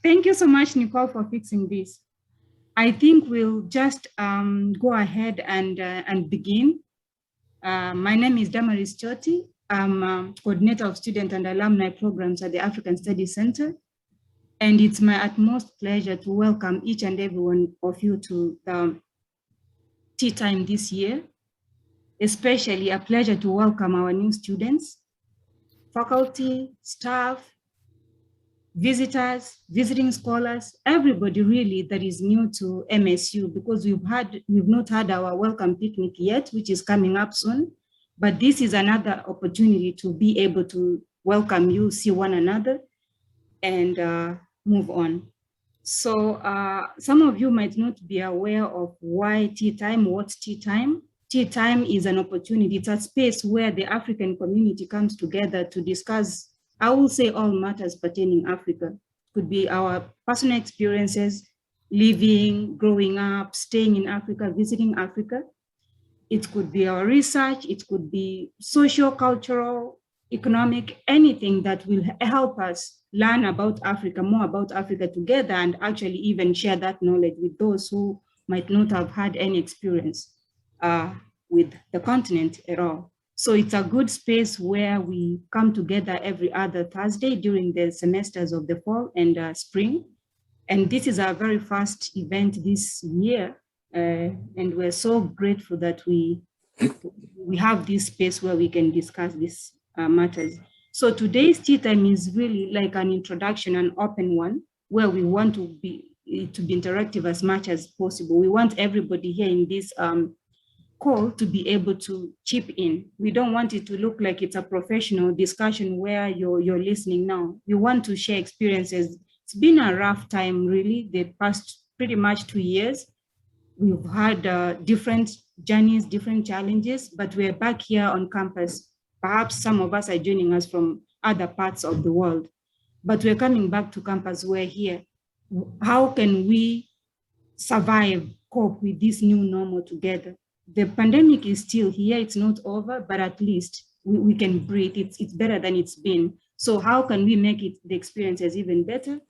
Thank you so much, Nicole, for fixing this. I think we'll just go ahead and begin. My name is Damaris Choti. I'm coordinator of student and alumni programs at the African Studies Center. And it's my utmost pleasure to welcome each and every one of you to the tea time this year. Especially a pleasure to welcome our new students, faculty, staff, visitors, visiting scholars, everybody really that is new to MSU, because we've not had our welcome picnic yet, which is coming up soon. But this is another opportunity to be able to welcome you, see one another, and move on. So some of you might not be aware of why tea time, what's tea time. Tea time is an opportunity. It's a space where the African community comes together to discuss, I will say, all matters pertaining Africa. It could be our personal experiences, living, growing up, staying in Africa, visiting Africa. It could be our research. It could be social, cultural, economic, anything that will help us learn about Africa, more about Africa together, and actually even share that knowledge with those who might not have had any experience with the continent at all. So it's a good space where we come together every other Thursday during the semesters of the fall and spring. And this is our very first event this year. And we're so grateful that we have this space where we can discuss these matters. So today's tea time is really like an introduction, an open one, where we want to be interactive as much as possible. We want everybody here in this call to be able to chip in. We don't want it to look like it's a professional discussion where you're listening now. We want to share experiences. It's been a rough time, really, the past pretty much 2 years. We've had different journeys, different challenges, but we're back here on campus. Perhaps some of us are joining us from other parts of the world, but we're coming back to campus. We're here. How can we survive, cope with this new normal together? The pandemic is still here, it's not over, but at least we can breathe. It's better than it's been. So how can we make the experiences even better?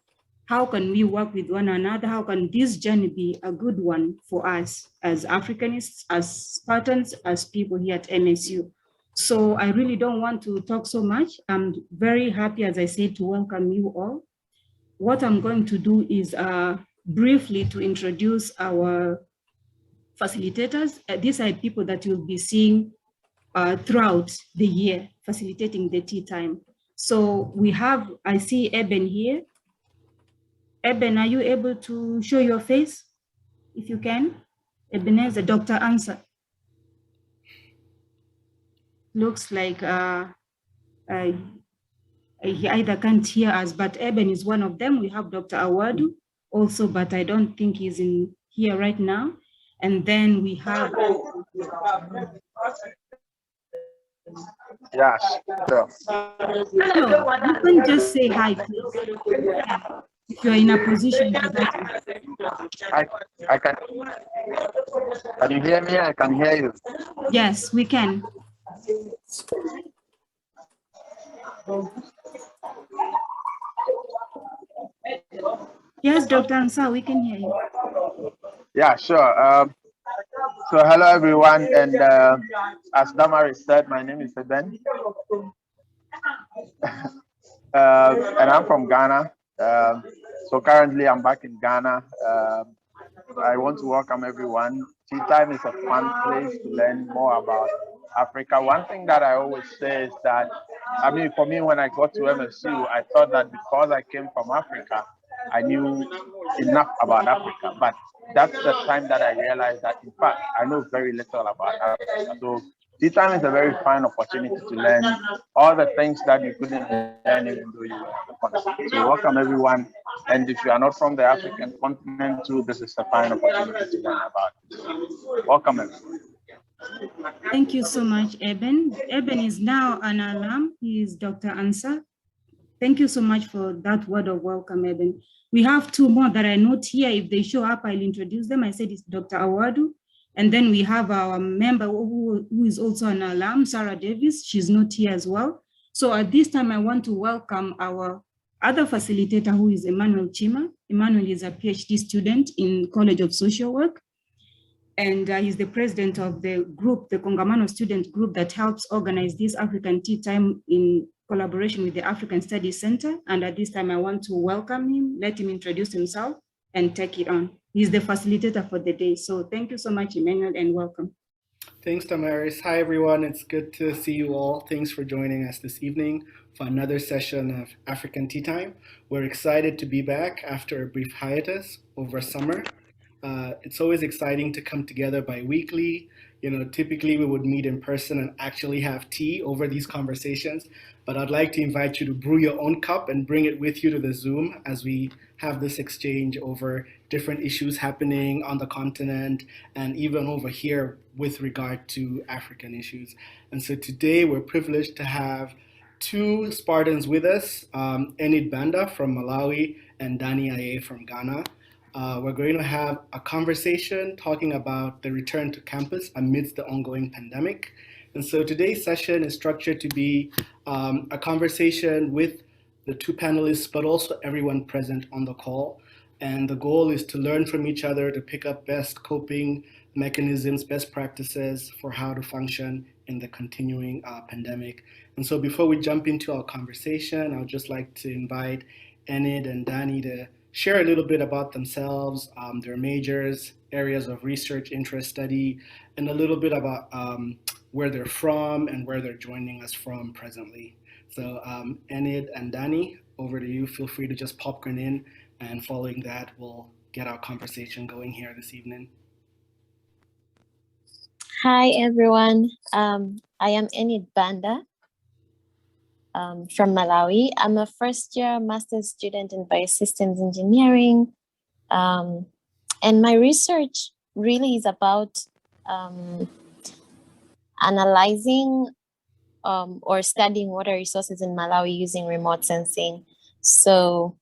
How can we work with one another? How can this journey be a good one for us as Africanists, as Spartans, as people here at MSU? So I really don't want to talk so much. I'm very happy, as I said, to welcome you all. What I'm going to do is briefly to introduce our facilitators. These are people that you'll be seeing throughout the year, facilitating the tea time. So we have, I see Eben here. Eben, are you able to show your face? If you can. Ebenezer, Dr. Answer. Looks like he either can't hear us, but Eben is one of them. We have Dr. Awadu also, but I don't think he's in here right now. And then we have... Yes, sure. Hello, you can just say hi, please. If you're in a position to that. I can. Can you hear me? I can hear you. Yes, we can. Yes, Dr. Ansar, we can hear you. Yeah, sure. So hello everyone, and as Damaris said, my name is Eben, and I'm from Ghana. So currently I'm back in Ghana. I want to welcome everyone. Tea time is a fun place to learn more about Africa. One thing that I always say is that, I mean, for me, when I got to MSU, I thought that because I came from Africa, I knew enough about Africa. But that's the time that I realized that, in fact, I know very little about Africa. So tea time is a very fine opportunity to learn all the things that you couldn't learn even though you were on the continent. So welcome everyone. And if you are not from the African continent too, this is a fine opportunity to learn about it. Welcome everyone. Thank you so much, Eben. Eben is now an alum. He is Dr. Ansar. Thank you so much for that word of welcome, Eben. We have two more that are not here. If they show up, I'll introduce them. I said it's Dr. Awadu. And then we have our member who is also an alum, Sarah Davis. She's not here as well. So at this time, I want to welcome our other facilitator, who is Emmanuel Chima. Emmanuel is a PhD student in College of Social Work. And he's the president of the group, the Kongamano student group that helps organize this African Tea Time in collaboration with the African Studies Center. And at this time, I want to welcome him, let him introduce himself and take it on. He's the facilitator for the day. So thank you so much, Emmanuel, and welcome. Thanks, Damaris. Hi, everyone. It's good to see you all. Thanks for joining us this evening for another session of African Tea Time. We're excited to be back after a brief hiatus over summer. It's always exciting to come together bi-weekly. Typically we would meet in person and actually have tea over these conversations, but I'd like to invite you to brew your own cup and bring it with you to the Zoom as we have this exchange over different issues happening on the continent and even over here with regard to African issues. And so today we're privileged to have two Spartans with us, Enid Banda from Malawi and Danielle Ayeh from Ghana. We're going to have a conversation talking about the return to campus amidst the ongoing pandemic. And so today's session is structured to be a conversation with the two panelists, but also everyone present on the call. And the goal is to learn from each other, to pick up best coping mechanisms, best practices for how to function in the continuing pandemic. And so before we jump into our conversation, I would just like to invite Enid and Dani to share a little bit about themselves, their majors, areas of research, interest, study, and a little bit about where they're from and where they're joining us from presently. So Enid and Dani, over to you. Feel free to just popcorn in, and following that, we'll get our conversation going here this evening. Hi, everyone. I am Enid Banda. From Malawi. I'm a first-year master's student in Biosystems engineering. And my research really is about analyzing or studying water resources in Malawi using remote sensing. So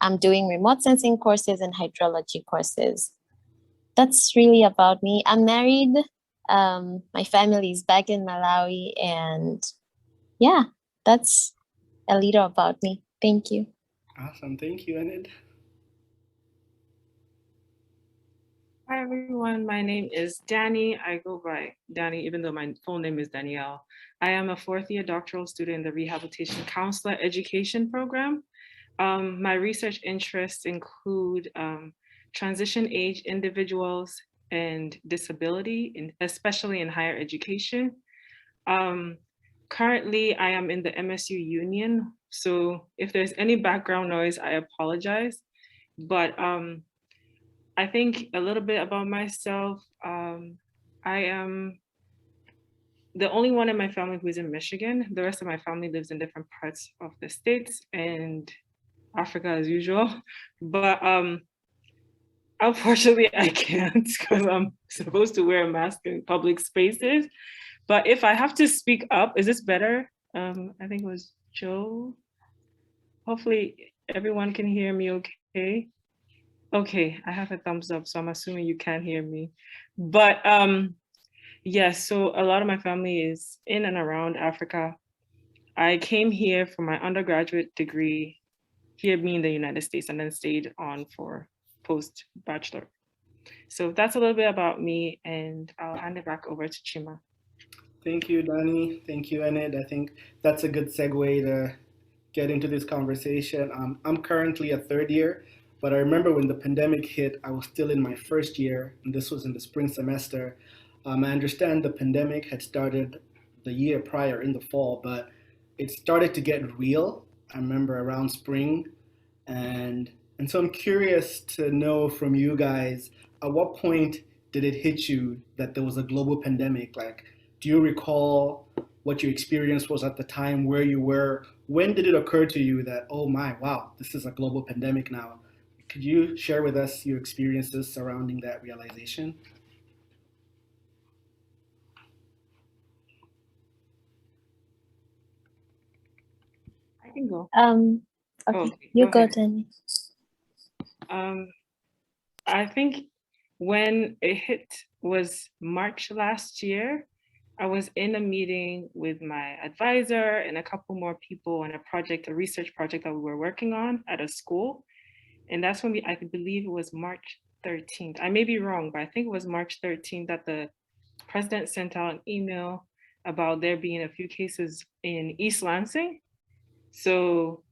I'm doing remote sensing courses and hydrology courses. That's really about me. I'm married. My family is back in Malawi, and yeah. That's a little about me. Thank you. Awesome. Thank you, Enid. Hi, everyone. My name is Dani. I go by Dani, even though my full name is Danielle. I am a fourth-year doctoral student in the Rehabilitation Counselor Education Program. My research interests include transition age individuals and disability, especially in higher education. Currently, I am in the MSU Union, so if there's any background noise, I apologize. But I think a little bit about myself. I am the only one in my family who is in Michigan. The rest of my family lives in different parts of the States and Africa as usual. But unfortunately, I can't because I'm supposed to wear a mask in public spaces. But if I have to speak up, is this better? I think it was Joe. Hopefully everyone can hear me okay. Okay, I have a thumbs up, so I'm assuming you can hear me. But yes, so a lot of my family is in and around Africa. I came here for my undergraduate degree, here being the United States, and then stayed on for post-bachelor. So that's a little bit about me, and I'll hand it back over to Chima. Thank you, Dani. Thank you, Enid. I think that's a good segue to get into this conversation. I'm currently a third year, but I remember when the pandemic hit, I was still in my first year, and this was in the spring semester. I understand the pandemic had started the year prior in the fall, but it started to get real, I remember around spring. And so I'm curious to know from you guys, at what point did it hit you that there was a global pandemic? Like, do you recall what your experience was at the time, where you were? When did it occur to you that, oh my, wow, this is a global pandemic now? Could you share with us your experiences surrounding that realization? I can go. Okay, you go, Dani. I think when it hit was March last year. I was in a meeting with my advisor and a couple more people on a project, a research project that we were working on at a school. And that's when I believe it was March 13th. I may be wrong, but I think it was March 13th that the president sent out an email about there being a few cases in East Lansing. So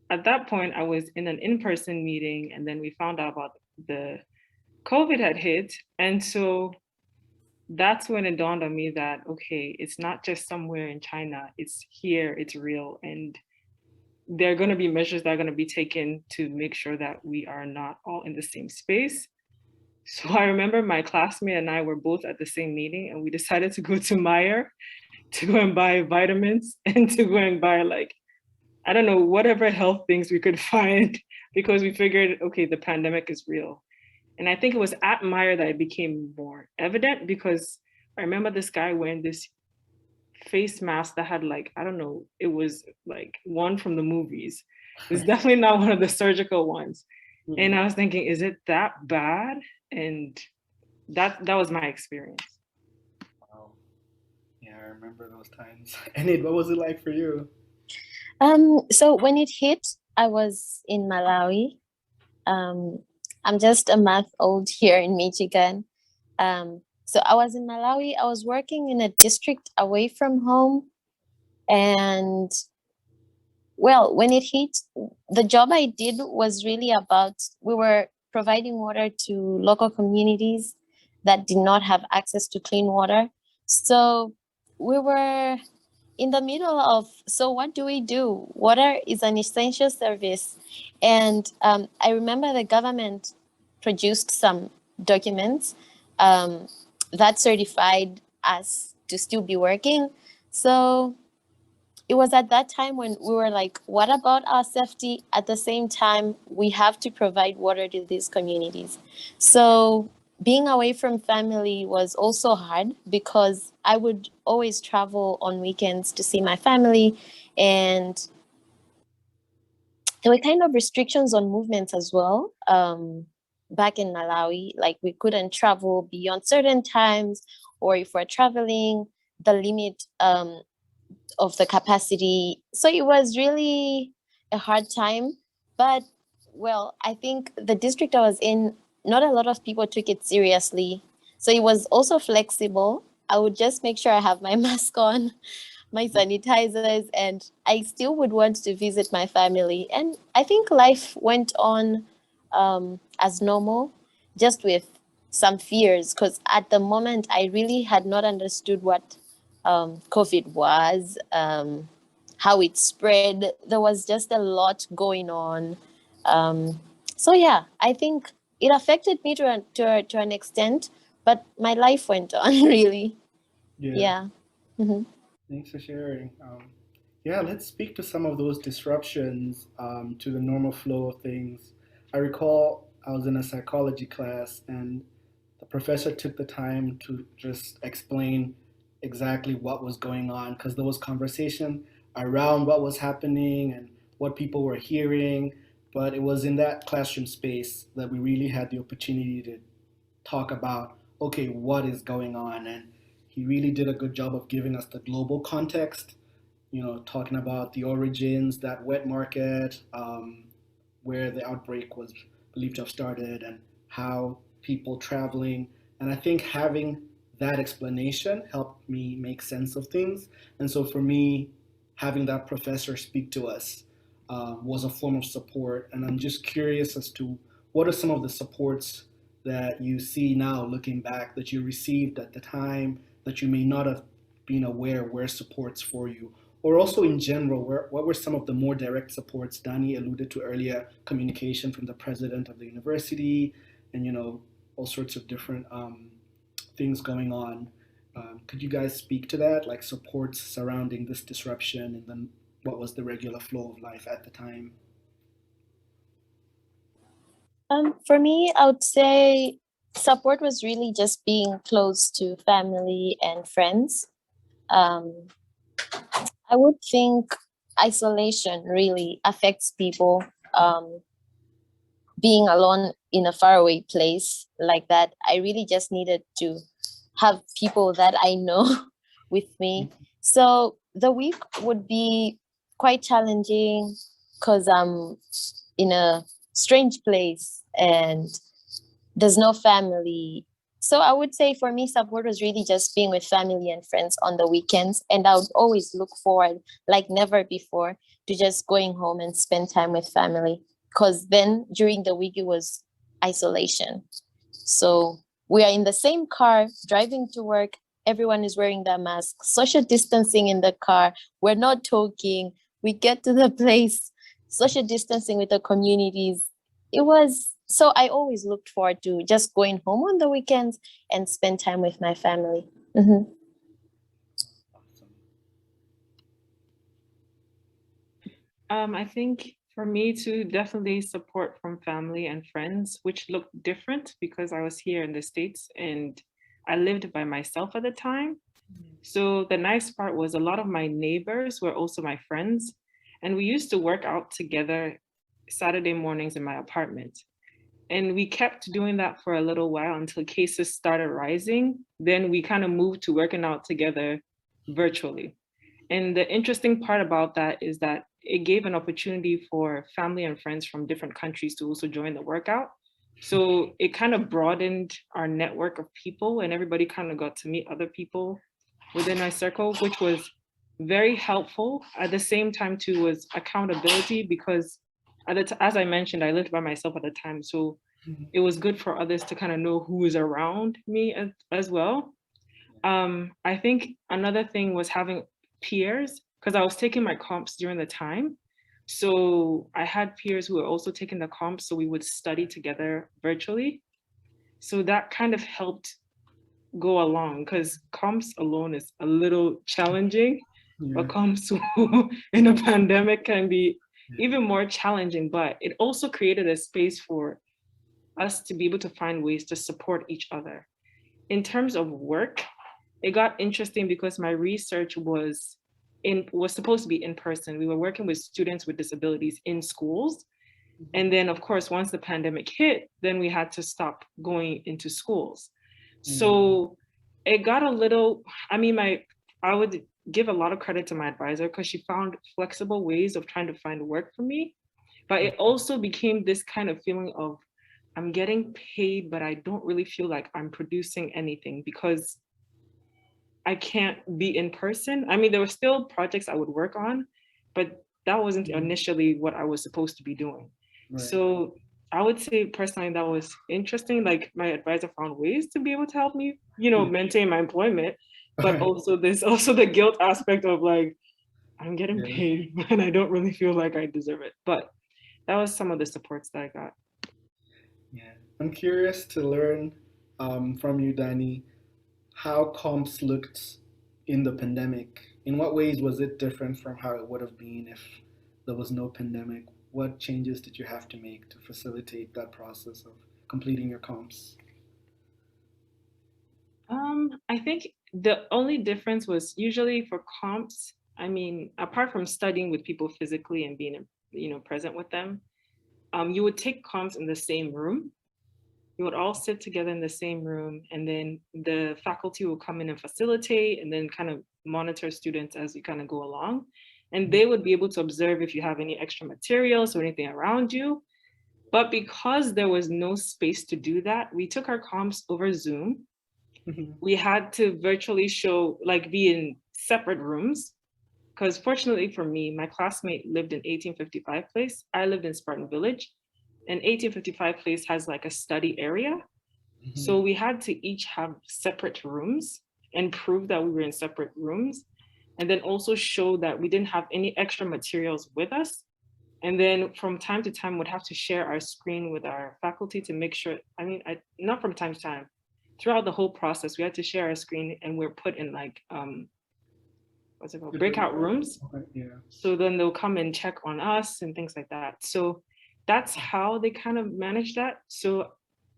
at that point, I was in an in-person meeting, and then we found out about the COVID had hit. And so that's when it dawned on me that, okay, it's not just somewhere in China, it's here, it's real. And there are going to be measures that are going to be taken to make sure that we are not all in the same space. So I remember my classmate and I were both at the same meeting, and we decided to go to Meyer to go and buy vitamins and to go and buy, like, I don't know, whatever health things we could find, because we figured, okay, the pandemic is real. And I think it was at Meyer that it became more evident, because I remember this guy wearing this face mask that had, like, I don't know, it was like one from the movies. It's definitely not one of the surgical ones. And I was thinking, is it that bad? And that was my experience. Wow. Yeah, I remember those times. Enid, what was it like for you? So when it hit, I was in Malawi. I'm just a month old here in Michigan. So I was in Malawi. I was working in a district away from home. And well, when it hit, the job I did was really about, we were providing water to local communities that did not have access to clean water. So we were in the middle of, so what do we do? Water is an essential service. And I remember the government produced some documents that certified us to still be working. So it was at that time when we were like, what about our safety? At the same time, we have to provide water to these communities. So being away from family was also hard, because I would always travel on weekends to see my family, and there were kind of restrictions on movements as well. Back in Malawi, like we couldn't travel beyond certain times, or if we're traveling, the limit of the capacity. So it was really a hard time. But well, I think the district I was in, not a lot of people took it seriously. So it was also flexible. I would just make sure I have my mask on, my sanitizers, and I still would want to visit my family. And I think life went on as normal, just with some fears, because at the moment I really had not understood what COVID was, how it spread. There was just a lot going on. So yeah, I think it affected me to an extent, but my life went on really. Yeah. Mm-hmm. Thanks for sharing. Yeah, let's speak to some of those disruptions to the normal flow of things. I recall I was in a psychology class, and the professor took the time to just explain exactly what was going on, because there was conversation around what was happening and what people were hearing. But it was in that classroom space that we really had the opportunity to talk about, okay, what is going on? And he really did a good job of giving us the global context, talking about the origins, that wet market, where the outbreak was believed to have started, and how people traveling. And I think having that explanation helped me make sense of things. And so for me, having that professor speak to us was a form of support. And I'm just curious as to what are some of the supports that you see now looking back that you received at the time that you may not have been aware were supports for you, or also in general, what were some of the more direct supports? Dani alluded to earlier, communication from the president of the university, and all sorts of different things going on. Could you guys speak to that, like supports surrounding this disruption, and then what was the regular flow of life at the time? For me, I would say support was really just being close to family and friends. I would think isolation really affects people. Being alone in a faraway place like that, I really just needed to have people that I know with me. So the week would be quite challenging because I'm in a strange place and there's no family. So I would say for me, support was really just being with family and friends on the weekends. And I would always look forward, like never before, to just going home and spend time with family. Because then during the week, it was isolation. So we are in the same car driving to work. Everyone is wearing their mask, social distancing in the car. We're not talking. We get to the place, social distancing with the communities. It was so I always looked forward to just going home on the weekends and spend time with my family. Mhm. I think for me to definitely support from family and friends, which looked different because I was here in the States and I lived by myself at the time. So the nice part was a lot of my neighbors were also my friends, and we used to work out together Saturday mornings in my apartment. And we kept doing that for a little while until cases started rising. Then we kind of moved to working out together virtually. And the interesting part about that is that it gave an opportunity for family and friends from different countries to also join the workout. So it kind of broadened our network of people, and everybody kind of got to meet other people within our circle, which was very helpful. At the same time, too, was accountability because as I mentioned, I lived by myself at the time. So it was good for others to kind of know who is around me as well. I think another thing was having peers because I was taking my comps during the time. So I had peers who were also taking the comps, so we would study together virtually. So that kind of helped go along because comps alone is a little challenging, but comps in a pandemic can be even more challenging, but it also created a space for us to be able to find ways to support each other. In terms of work, it got interesting because my research was supposed to be in person. We were working with students with disabilities in schools. And then of course, once the pandemic hit, then we had to stop going into schools. So it got a little, I would give a lot of credit to my advisor because she found flexible ways of trying to find work for me. But it also became this kind of feeling of I'm getting paid, but I don't really feel like I'm producing anything because I can't be in person. I mean, there were still projects I would work on, but that wasn't initially what I was supposed to be doing. Right. So I would say personally that was interesting. Like my advisor found ways to be able to help me, maintain my employment, but also there's also the guilt aspect of like, I'm getting paid and I don't really feel like I deserve it. But that was some of the supports that I got. Yeah, I'm curious to learn from you, Danny, how comps looked in the pandemic. In what ways was it different from how it would have been if there was no pandemic? What changes did you have to make to facilitate that process of completing your comps? I think the only difference was usually for comps, I mean, apart from studying with people physically and being, present with them, you would take comps in the same room. You would all sit together in the same room, and then the faculty will come in and facilitate and then kind of monitor students as you kind of go along. And they would be able to observe if you have any extra materials or anything around you. But because there was no space to do that, we took our comps over Zoom. We had to virtually be in separate rooms. Because fortunately for me, my classmate lived in 1855 Place. I lived in Spartan Village. And 1855 Place has like a study area. So we had to each have separate rooms and prove that we were in separate rooms. And then also show that we didn't have any extra materials with us. And then from time to time, we'd have to share our screen with our faculty to make sure, not from time to time, throughout the whole process, we had to share our screen and we're put in breakout rooms. Yeah. So then they'll come and check on us and things like that. So that's how they kind of manage that. So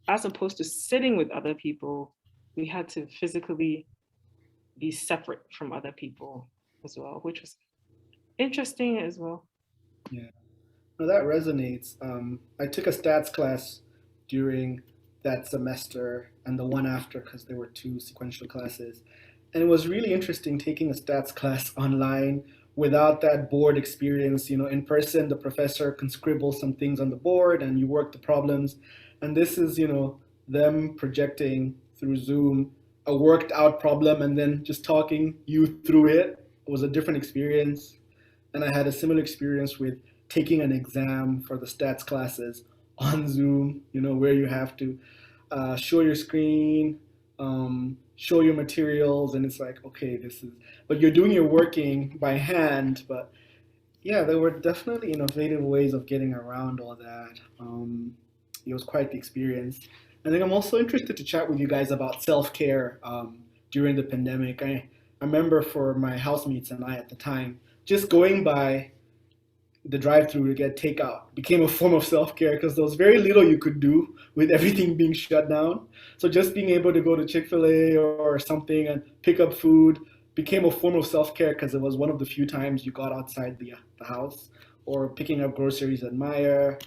as opposed to sitting with other people, we had to physically be separate from other people as well, which was interesting as well. Yeah. Well, that resonates. I took a stats class during that semester and the one after because there were two sequential classes. And it was really interesting taking a stats class online without that board experience. In person, the professor can scribble some things on the board and you work the problems. And this is, them projecting through Zoom a worked out problem and then just talking you through it. It was a different experience. And I had a similar experience with taking an exam for the stats classes on Zoom, where you have to show your screen, show your materials, and it's like, okay, but you're doing your working by hand. But yeah, there were definitely innovative ways of getting around all that. It was quite the experience. I think I'm also interested to chat with you guys about self-care during the pandemic. I remember for my housemates and I at the time, just going by the drive-through to get takeout became a form of self-care because there was very little you could do with everything being shut down. So just being able to go to Chick-fil-A or something and pick up food became a form of self-care because it was one of the few times you got outside the house, or picking up groceries at Meijer.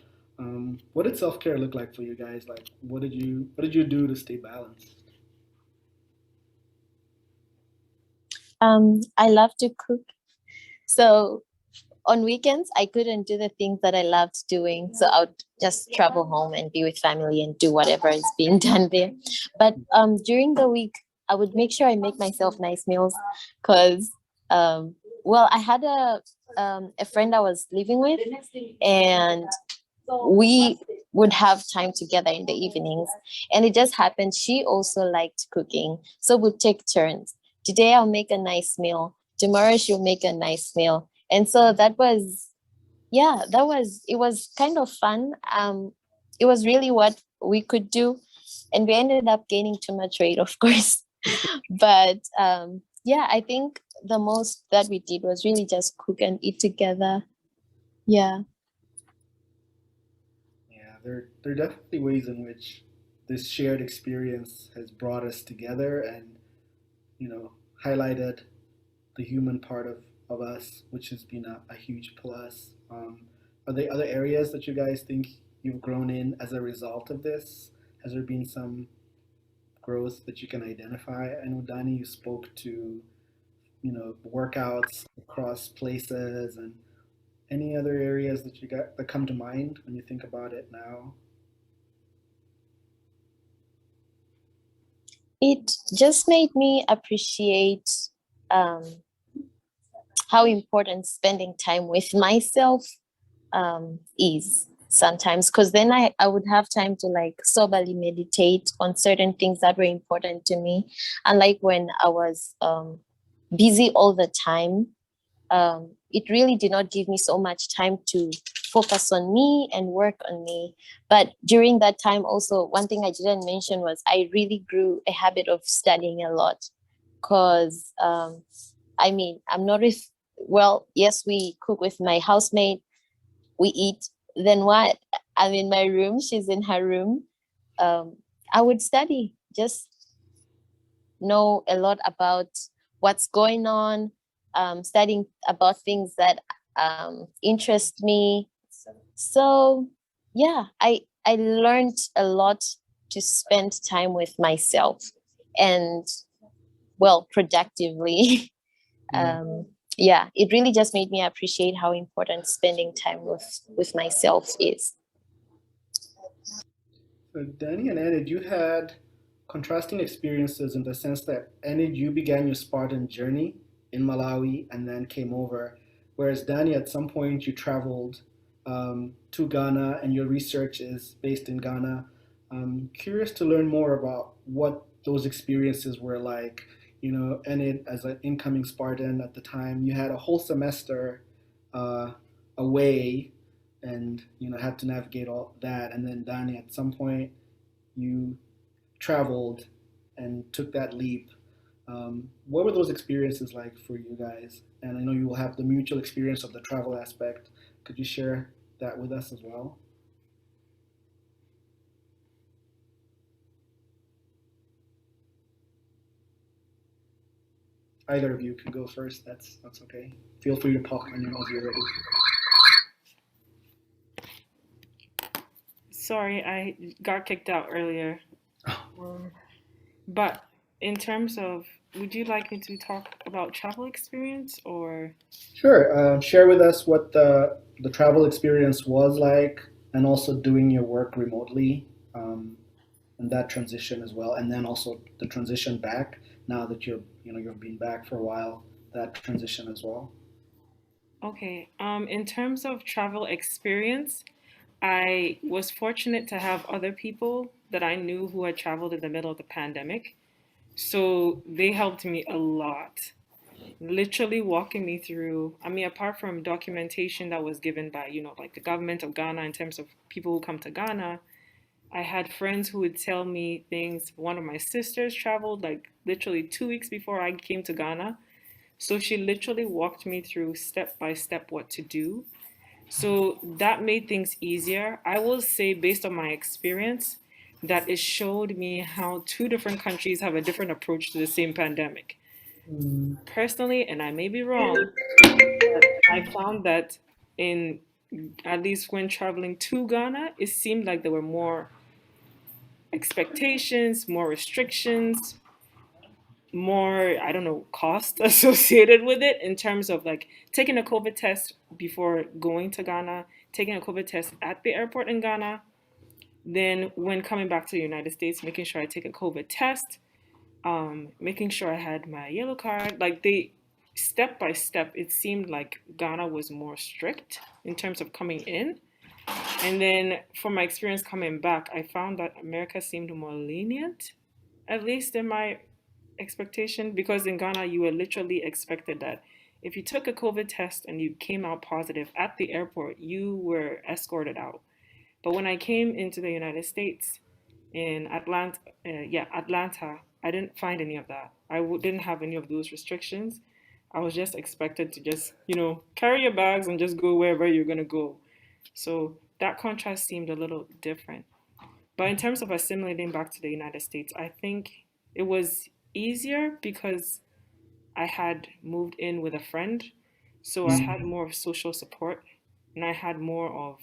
What did self-care look like for you guys? Like, what did you do to stay balanced? I love to cook. So on weekends, I couldn't do the things that I loved doing. So I would just travel home and be with family and do whatever is being done there. But during the week, I would make sure I make myself nice meals because, I had a friend I was living with, and we would have time together in the evenings. And it just happened she also liked cooking. So we'd take turns. Today I'll make a nice meal. Tomorrow she'll make a nice meal. And so it was kind of fun. It was really what we could do. And we ended up gaining too much weight, of course. But I think the most that we did was really just cook and eat together. Yeah. Yeah, there are definitely ways in which this shared experience has brought us together and, highlighted the human part of us, which has been a huge plus. Are there other areas that you guys think you've grown in as a result of this? Has there been some growth that you can identify? I know, Dani, you spoke to, workouts across places, and any other areas that you got that come to mind when you think about it now? It just made me appreciate um, how important spending time with myself is sometimes, because then I would have time to like soberly meditate on certain things that were important to me. And like when I was busy all the time, it really did not give me so much time to focus on me and work on me. But during that time also, one thing I didn't mention was I really grew a habit of studying a lot, because I'm not yes, we cook with my housemate, we eat, then what? I'm in my room, she's in her room. I would study, just know a lot about what's going on, studying about things that interest me. So I learned a lot to spend time with myself, and productively. It really just made me appreciate how important spending time with myself is. So Dani and Enid, you had contrasting experiences in the sense that Enid, you began your Spartan journey in Malawi and then came over, whereas Dani, at some point, you traveled to Ghana and your research is based in Ghana. I'm curious to learn more about what those experiences were like. Enid, as an incoming Spartan at the time, you had a whole semester uh, away and had to navigate all that. And then Dani, at some point, you traveled and took that leap. What were those experiences like for you guys? And I know you will have the mutual experience of the travel aspect. Could you share that with us as well? Either of you can go first. That's okay. Feel free to talk when you're ready. Sorry, I got kicked out earlier. But in terms of, would you like me to talk about travel experience or? Sure. Share with us what the travel experience was like, and also doing your work remotely, and that transition as well, and then also the transition back now that you've been back for a while. That transition as well. Okay. In terms of travel experience, I was fortunate to have other people that I knew who had traveled in the middle of the pandemic. So they helped me a lot, literally walking me through. I mean, apart from documentation that was given by, like the government of Ghana in terms of people who come to Ghana, I had friends who would tell me things. One of my sisters traveled like literally 2 weeks before I came to Ghana. So she literally walked me through step by step what to do. So that made things easier. I will say, based on my experience, that it showed me how two different countries have a different approach to the same pandemic. Personally, and I may be wrong, but I found that in at least when traveling to Ghana, it seemed like there were more expectations, more restrictions, more, I don't know, cost associated with it in terms of like taking a COVID test before going to Ghana, taking a COVID test at the airport in Ghana, then when coming back to the United States, making sure I take a COVID test, making sure I had my yellow card. Like they, step by step, it seemed like Ghana was more strict in terms of coming in. And then from my experience coming back, I found that America seemed more lenient, at least in my expectation, because in Ghana, you were literally expected that if you took a COVID test and you came out positive at the airport, you were escorted out. But when I came into the United States in Atlanta, Atlanta, I didn't find any of that. Didn't have any of those restrictions. I was just expected to just, carry your bags and just go wherever you're going to go. So that contrast seemed a little different. But in terms of assimilating back to the United States, I think it was easier because I had moved in with a friend. So I had more of social support and I had more of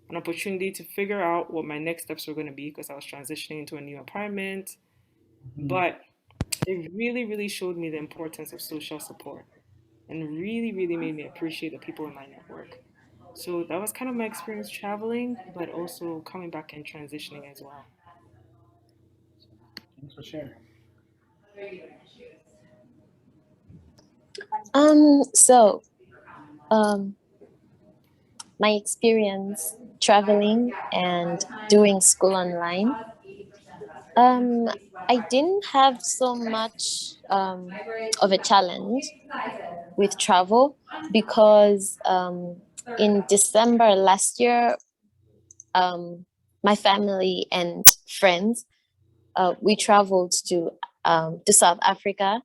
an opportunity to figure out what my next steps were going to be because I was transitioning into a new apartment. But it really, really showed me the importance of social support and really, really made me appreciate the people in my network. So that was kind of my experience traveling, but also coming back and transitioning as well. Thanks for sharing. So my experience traveling and doing school online, I didn't have so much of a challenge with travel because in December last year, my family and friends, we traveled to South Africa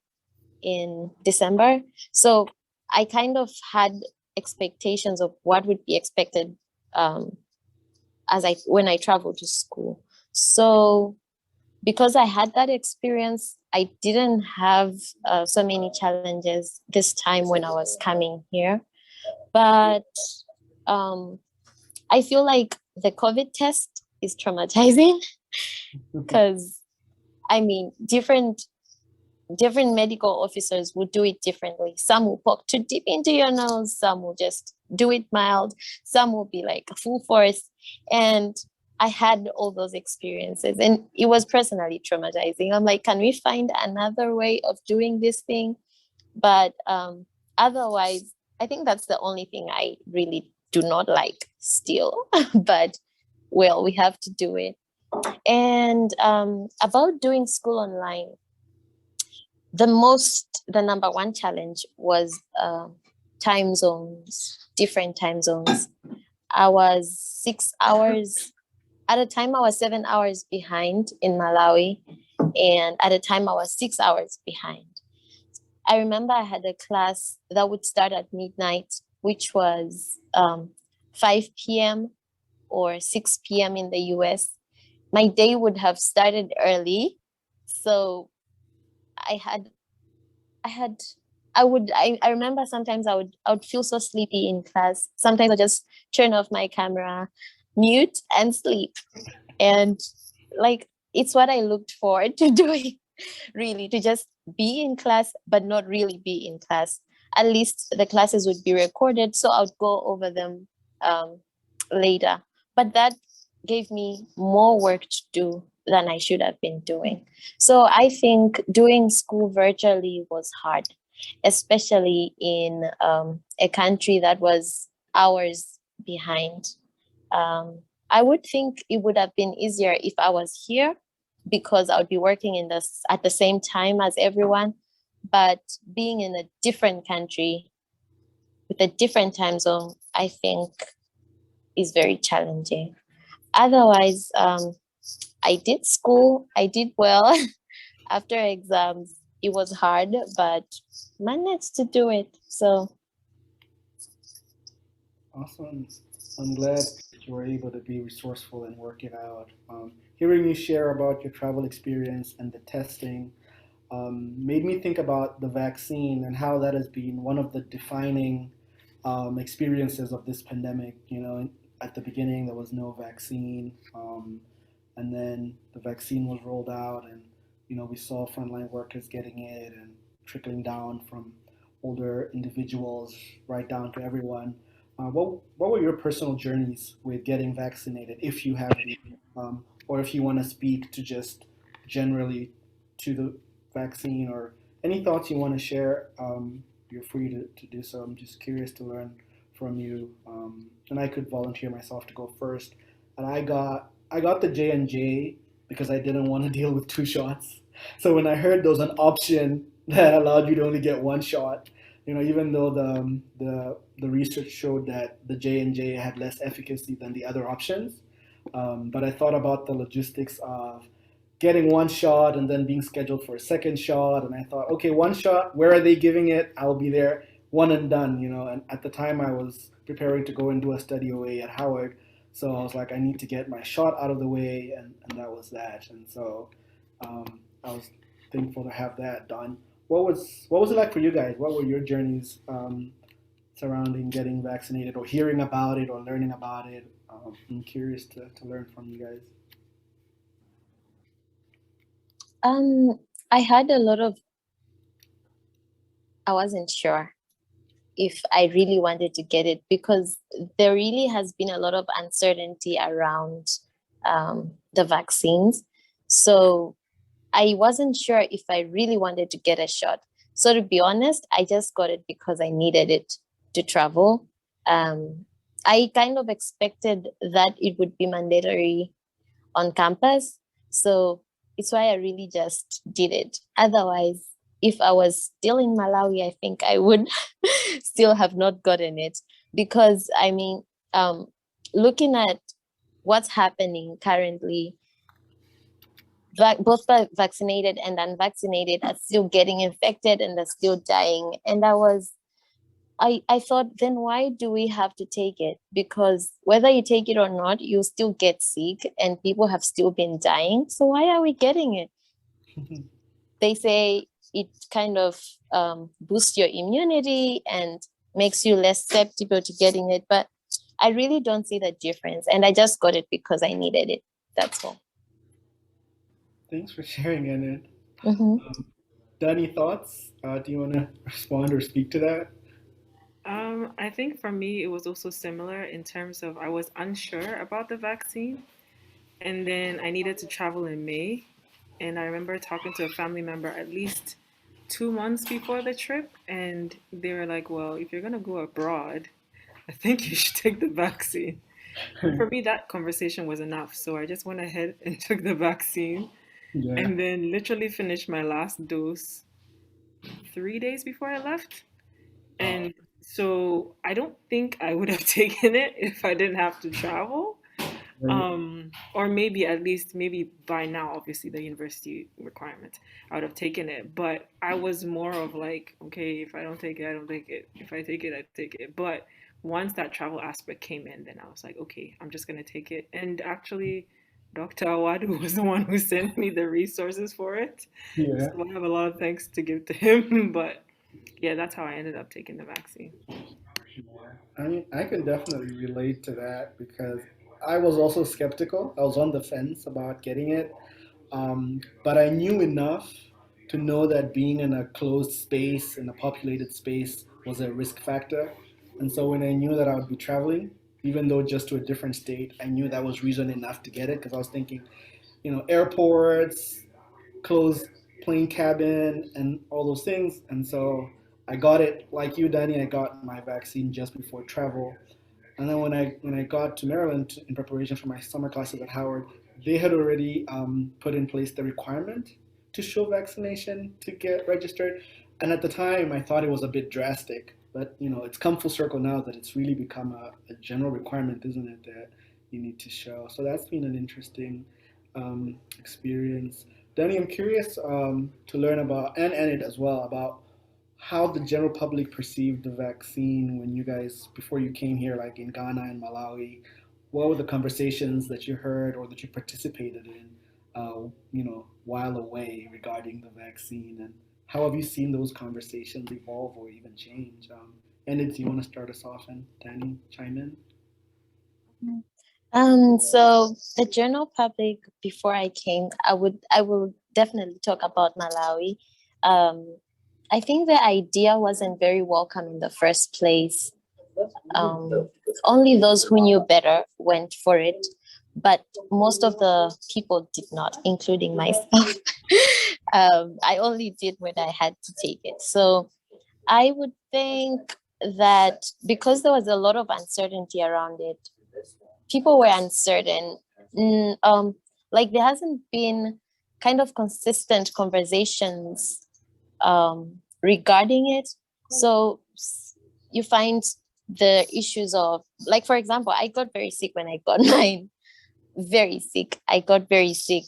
in December. So I kind of had expectations of what would be expected when I traveled to school. So because I had that experience, I didn't have so many challenges this time when I was coming here. But I feel like the COVID test is traumatizing because I mean, different medical officers would do it differently. Some will poke too deep into your nose, some will just do it mild, some will be like full force. And I had all those experiences and it was personally traumatizing. I'm like, can we find another way of doing this thing? But otherwise, I think that's the only thing I really do not like still. But well, we have to do it. And about doing school online, the number one challenge was time zones, different time zones. I was 6 hours, at a time I was 7 hours behind in Malawi, and at a time I was 6 hours behind. I remember I had a class that would start at midnight, which was 5 p.m. or 6 p.m. in the US. My day would have started early, so I remember sometimes I would feel so sleepy in class. Sometimes I just turn off my camera, mute, and sleep. And like, it's what I looked forward to doing really, to just be in class, but not really be in class. At least the classes would be recorded, so I would go over them later. But that gave me more work to do than I should have been doing. So I think doing school virtually was hard, especially in a country that was hours behind. I would think it would have been easier if I was here because I would be working in this at the same time as everyone. But being in a different country with a different time zone, I think is very challenging. Otherwise, I did school, I did well. After exams, it was hard, but managed to do it. So Awesome. I'm glad that you were able to be resourceful and work it out. Hearing you share about your travel experience and the testing made me think about the vaccine and how that has been one of the defining experiences of this pandemic. You know, at the beginning, there was no vaccine. And then the vaccine was rolled out, and we saw frontline workers getting it and trickling down from older individuals right down to everyone. What were your personal journeys with getting vaccinated, if you have any, or if you want to speak to just generally to the vaccine, or any thoughts you want to share? You're free to do so. I'm just curious to learn from you, and I could volunteer myself to go first. And I got the J&J because I didn't want to deal with two shots. So when I heard there was an option that allowed you to only get one shot, even though the research showed that the J&J had less efficacy than the other options, but I thought about the logistics of getting one shot and then being scheduled for a second shot, and I thought, okay, one shot, where are they giving it? I'll be there, one and done. And at the time I was preparing to go and do a study away at Howard, so I was like, I need to get my shot out of the way, and that was that. And so I was thankful to have that done. What was it like for you guys? What were your journeys surrounding getting vaccinated, or hearing about it, or learning about it? I'm curious to learn from you guys. I had a lot of, I wasn't sure if I really wanted to get it because there really has been a lot of uncertainty around the vaccines. So I wasn't sure if I really wanted to get a shot. So to be honest, I just got it because I needed it to travel. I kind of expected that it would be mandatory on campus. So it's why I really just did it. Otherwise, if I was still in Malawi, I think I would still have not gotten it. Because I mean, looking at what's happening currently, both vaccinated and unvaccinated are still getting infected and are still dying. And I thought, then why do we have to take it? Because whether you take it or not, you still get sick and people have still been dying. So why are we getting it? They say it kind of boosts your immunity and makes you less susceptible to getting it. But I really don't see the difference. And I just got it because I needed it. That's all. Thanks for sharing, Enid. Mm-hmm. Danny, thoughts? Do you want to respond or speak to that? I think for me, it was also similar in terms of I was unsure about the vaccine, and then I needed to travel in May. And I remember talking to a family member at least 2 months before the trip, and they were like, well, if you're going to go abroad, I think you should take the vaccine. And for me, that conversation was enough. So I just went ahead and took the vaccine, Yeah. and then literally finished my last dose 3 days before I left. And so I don't think I would have taken it if I didn't have to travel. Right. Or maybe at least maybe by now, obviously the university requirement, I would have taken it. But I was more of like, okay, if I don't take it, I don't take it. If I take it, I take it. But once that travel aspect came in, then I was like, okay, I'm just gonna take it. And actually, Dr. Awadu was the one who sent me the resources for it. Yeah. So I have a lot of thanks to give to him. But yeah, that's how I ended up taking the vaccine. I mean, I can definitely relate to that because I was also skeptical. I was on the fence about getting it. But I knew enough to know that being in a closed space, in a populated space, was a risk factor. And so when I knew that I would be traveling, even though just to a different state, I knew that was reason enough to get it because I was thinking, airports, closed plane cabin, and all those things. And so I got it, like you, Danny. I got my vaccine just before travel, and then when I got to Maryland in preparation for my summer classes at Howard, they had already put in place the requirement to show vaccination to get registered. And at the time, I thought it was a bit drastic, but it's come full circle now that it's really become a general requirement, isn't it, that you need to show. So that's been an interesting experience. Danny, I'm curious to learn about, and Enid as well, about how the general public perceived the vaccine when you guys, before you came here, like in Ghana and Malawi. What were the conversations that you heard or that you participated in, while away regarding the vaccine? And how have you seen those conversations evolve or even change? Enid, do you want to start us off, and Danny chime in? So the general public, before I came, I will definitely talk about Malawi. I think the idea wasn't very welcome in the first place. Only those who knew better went for it, but most of the people did not, including myself. I only did when I had to take it. So I would think that because there was a lot of uncertainty around it, people were uncertain. Like there hasn't been kind of consistent conversations regarding it. So you find the issues of, like, for example, I got very sick when I got mine. Very sick. I got very sick.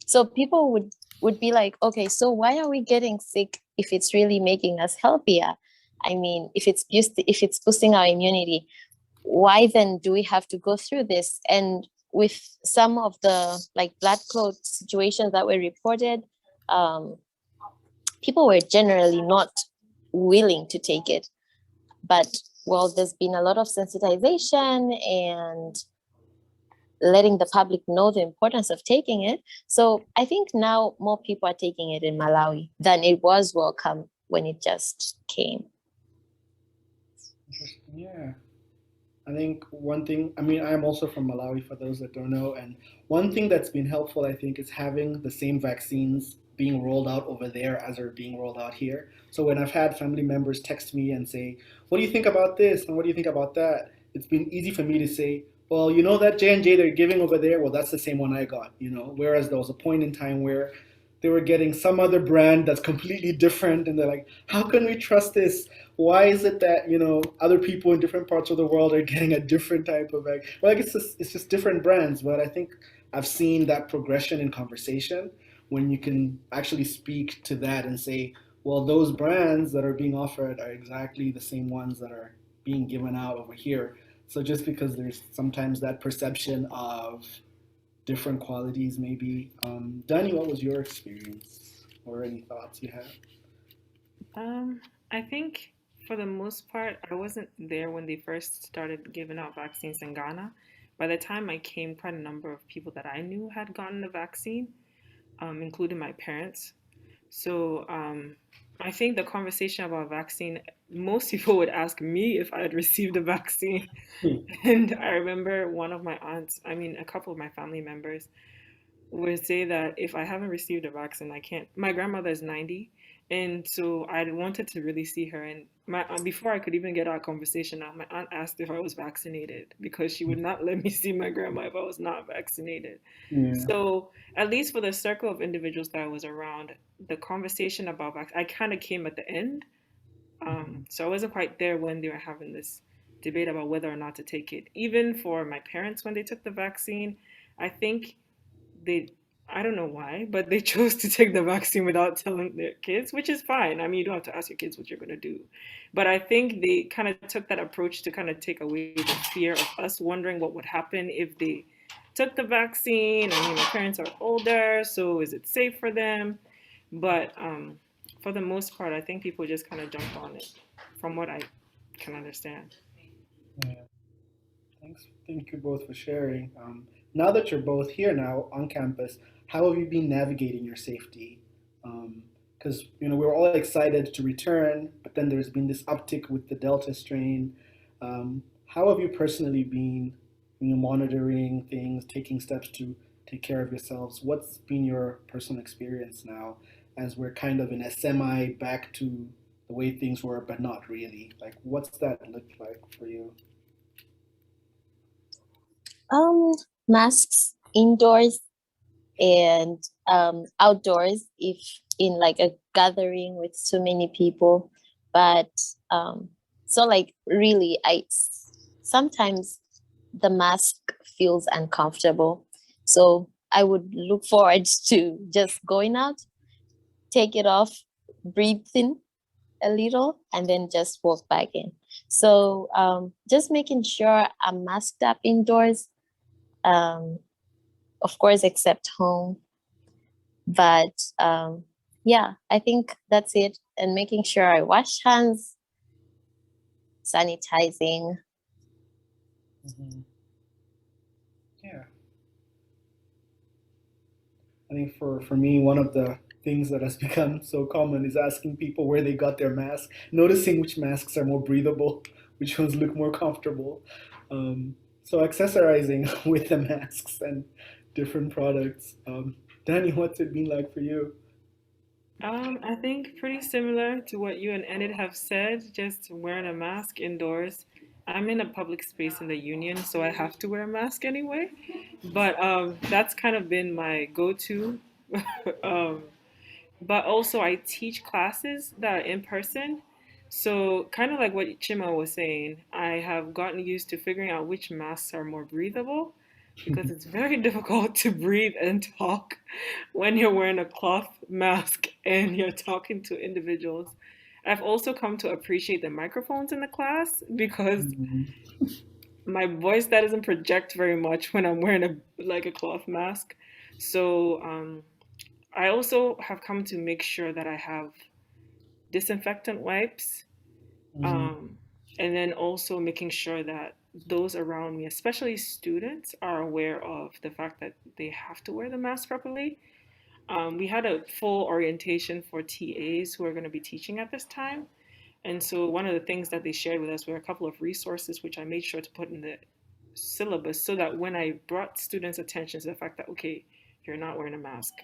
So people would be like, okay, so why are we getting sick if it's really making us healthier? I mean, if it's boosting our immunity, why then do we have to go through this? And with some of the like blood clot situations that were reported, people were generally not willing to take it. But well, there's been a lot of sensitization and letting the public know the importance of taking it. So I think now more people are taking it in Malawi than it was welcome when it just came. Interesting. Yeah. I think one thing, I mean, I'm also from Malawi for those that don't know. And one thing that's been helpful, I think, is having the same vaccines being rolled out over there as are being rolled out here. So when I've had family members text me and say, what do you think about this? And what do you think about that? It's been easy for me to say, well, that J&J they're giving over there, well, that's the same one I got, whereas there was a point in time where they were getting some other brand that's completely different, and they're like, how can we trust this? Why is it that other people in different parts of the world are getting a different type of egg? Well, I guess it's just different brands, but I think I've seen that progression in conversation when you can actually speak to that and say, well, those brands that are being offered are exactly the same ones that are being given out over here. So just because there's sometimes that perception of different qualities, maybe. Danny, what was your experience or any thoughts you had? I think for the most part, I wasn't there when they first started giving out vaccines in Ghana. By the time I came, quite a number of people that I knew had gotten the vaccine, including my parents. So I think the conversation about vaccine, most people would ask me if I had received a vaccine. And I remember one of my aunts, a couple of my family members would say that if I haven't received a vaccine, I can't. My grandmother is 90, and so I wanted to really see her. And before I could even get our conversation out, my aunt asked if I was vaccinated because she would not let me see my grandma if I was not vaccinated. Yeah. So at least for the circle of individuals that I was around, the conversation about vaccine, I kind of came at the end. So I wasn't quite there when they were having this debate about whether or not to take it. Even for my parents, when they took the vaccine, I think I don't know why, but they chose to take the vaccine without telling their kids, which is fine. You don't have to ask your kids what you're going to do. But I think they kind of took that approach to kind of take away the fear of us wondering what would happen if they took the vaccine. My parents are older, so is it safe for them? But for the most part, I think people just kind of jumped on it, from what I can understand. Yeah. Thanks. Thank you both for sharing. Now that you're both here now on campus, how have you been navigating your safety? Because we're all excited to return, but then there's been this uptick with the Delta strain. How have you personally been monitoring things, taking steps to take care of yourselves? What's been your personal experience now as we're kind of in a semi back to the way things were, but not really? Like, what's that look like for you? Masks indoors and outdoors if in like a gathering with so many people. But so like really, I sometimes the mask feels uncomfortable. So I would look forward to just going out, take it off, breathe in a little, and then just walk back in. So just making sure I'm masked up indoors, of course, except home. But yeah, I think that's it. And making sure I wash hands, sanitizing. Mm-hmm. Yeah. I think for me, one of the things that has become so common is asking people where they got their mask, noticing which masks are more breathable, which ones look more comfortable. So accessorizing with the masks and different products. Danny, what's it been like for you? I think pretty similar to what you and Enid have said, just wearing a mask indoors. I'm in a public space in the union, so I have to wear a mask anyway. But that's kind of been my go-to. um, but also, I teach classes that are in person. So, kind of like what Chima was saying, I have gotten used to figuring out which masks are more breathable because it's very difficult to breathe and talk when you're wearing a cloth mask and you're talking to individuals. I've also come to appreciate the microphones in the class because Mhm. my voice that doesn't project very much when I'm wearing a cloth mask. So I also have come to make sure that I have disinfectant wipes, Mhm. um, and then also making sure that those around me, especially students, are aware of the fact that they have to wear the mask properly. We had a full orientation for TAs who are going to be teaching at this time. And so one of the things that they shared with us were a couple of resources, which I made sure to put in the syllabus so that when I brought students' attention to the fact that, okay, you're not wearing a mask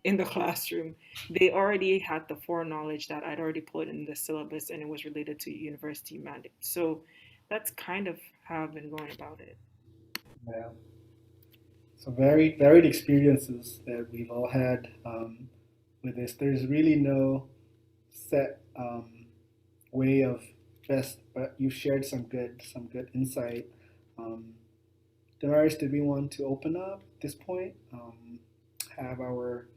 in the classroom, they already had the foreknowledge that I'd already put in the syllabus and it was related to university mandate. So that's kind of how I've been going about it. Yeah. So varied experiences that we've all had with this. There's really no set way of best, but you've shared some good insight. Um, Damaris, did we want to open up at this point? Have our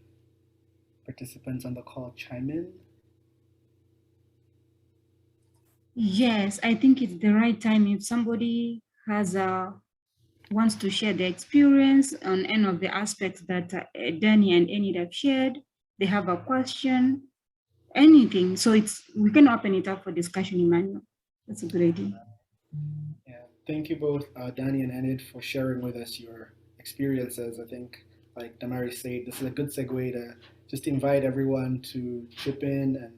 participants on the call chime in? Yes, I think it's the right time if somebody has wants to share their experience on any of the aspects that Danny and Enid have shared. They have a question, anything. So we can open it up for discussion, Emmanuel. That's a good idea. Yeah, thank you both, Danny and Enid, for sharing with us your experiences. I think, like Damaris said, this is a good segue to just invite everyone to chip in and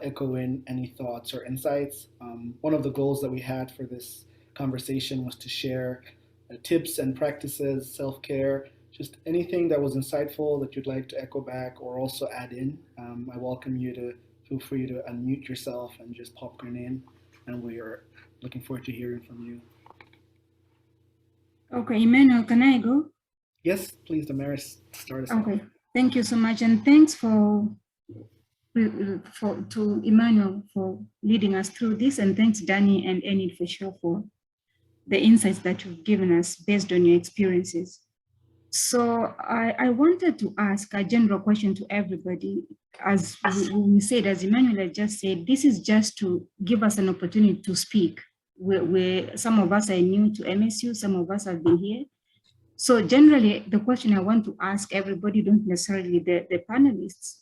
echo in any thoughts or insights. One of the goals that we had for this conversation was to share tips and practices, self care, just anything that was insightful that you'd like to echo back or also add in. I welcome you to feel free to unmute yourself and just pop your name, and we are looking forward to hearing from you. Okay, Emmanuel, can I go? Yes, please, Damaris, start us off. Okay, thank you so much. And thanks to Emmanuel for leading us through this. And thanks, Danny and Enid, for the insights that you've given us based on your experiences. So I wanted to ask a general question to everybody. As we said, as Emmanuel had just said, this is just to give us an opportunity to speak. Where some of us are new to MSU, some of us have been here. So generally, the question I want to ask everybody, don't necessarily the panelists,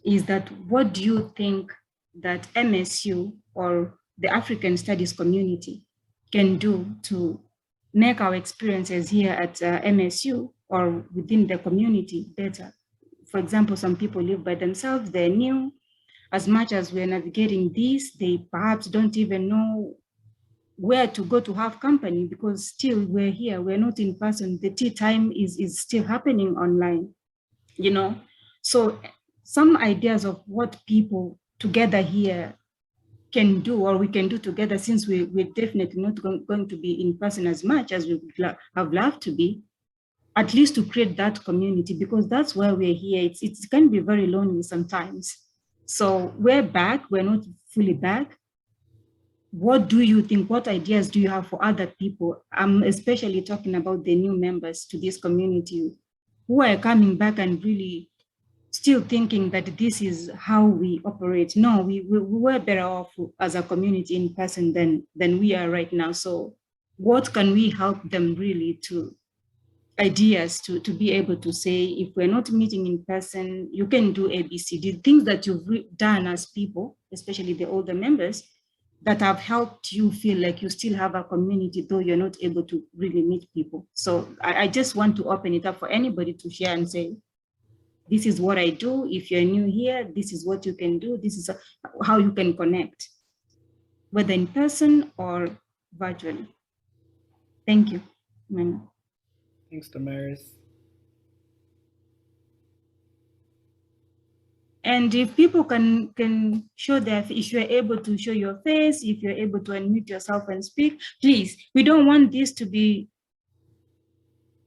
is that what do you think that MSU or the African Studies community can do to make our experiences here at MSU or within the community better. For example, some people live by themselves, they're new. As much as we're navigating this, they perhaps don't even know where to go to have company, because still we're here, we're not in person. The tea time is still happening online, you know? So some ideas of what people together here can do, or we can do together, since we're definitely not going to be in person as much as we would have loved to be, at least to create that community, because that's why we're here. It can be very lonely sometimes. So we're back, we're not fully back. What do you think? What ideas do you have for other people? I'm especially talking about the new members to this community who are coming back and really still thinking that this is how we operate. No, we were better off as a community in person than we are right now. So what can we help them really to ideas to be able to say, if we're not meeting in person, you can do ABCD, things that you've done as people, especially the older members, that have helped you feel like you still have a community, though you're not able to really meet people. So I just want to open it up for anybody to share and say, this is what I do. If you're new here, this is what you can do. This is how you can connect, whether in person or virtually. Thank you, Manu. Thanks, Damaris. And if people can show their, if you're able to show your face, if you're able to unmute yourself and speak, please, we don't want this to be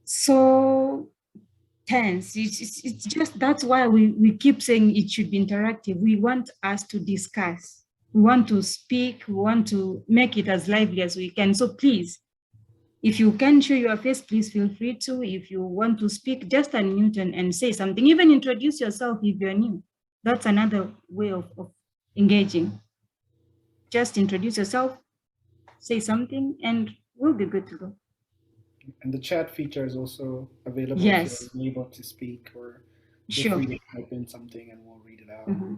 so tense. It's just, that's why we keep saying it should be interactive. We want us to discuss. We want to speak. We want to make it as lively as we can. So please, if you can show your face, please feel free to. If you want to speak, just unmute and say something. Even introduce yourself if you're new. That's another way of engaging. Just introduce yourself, say something, and we'll be good to go. And the chat feature is also available. Yes. If you're able to speak, or feel Sure. free to type in something and we'll read it out. Mm-hmm.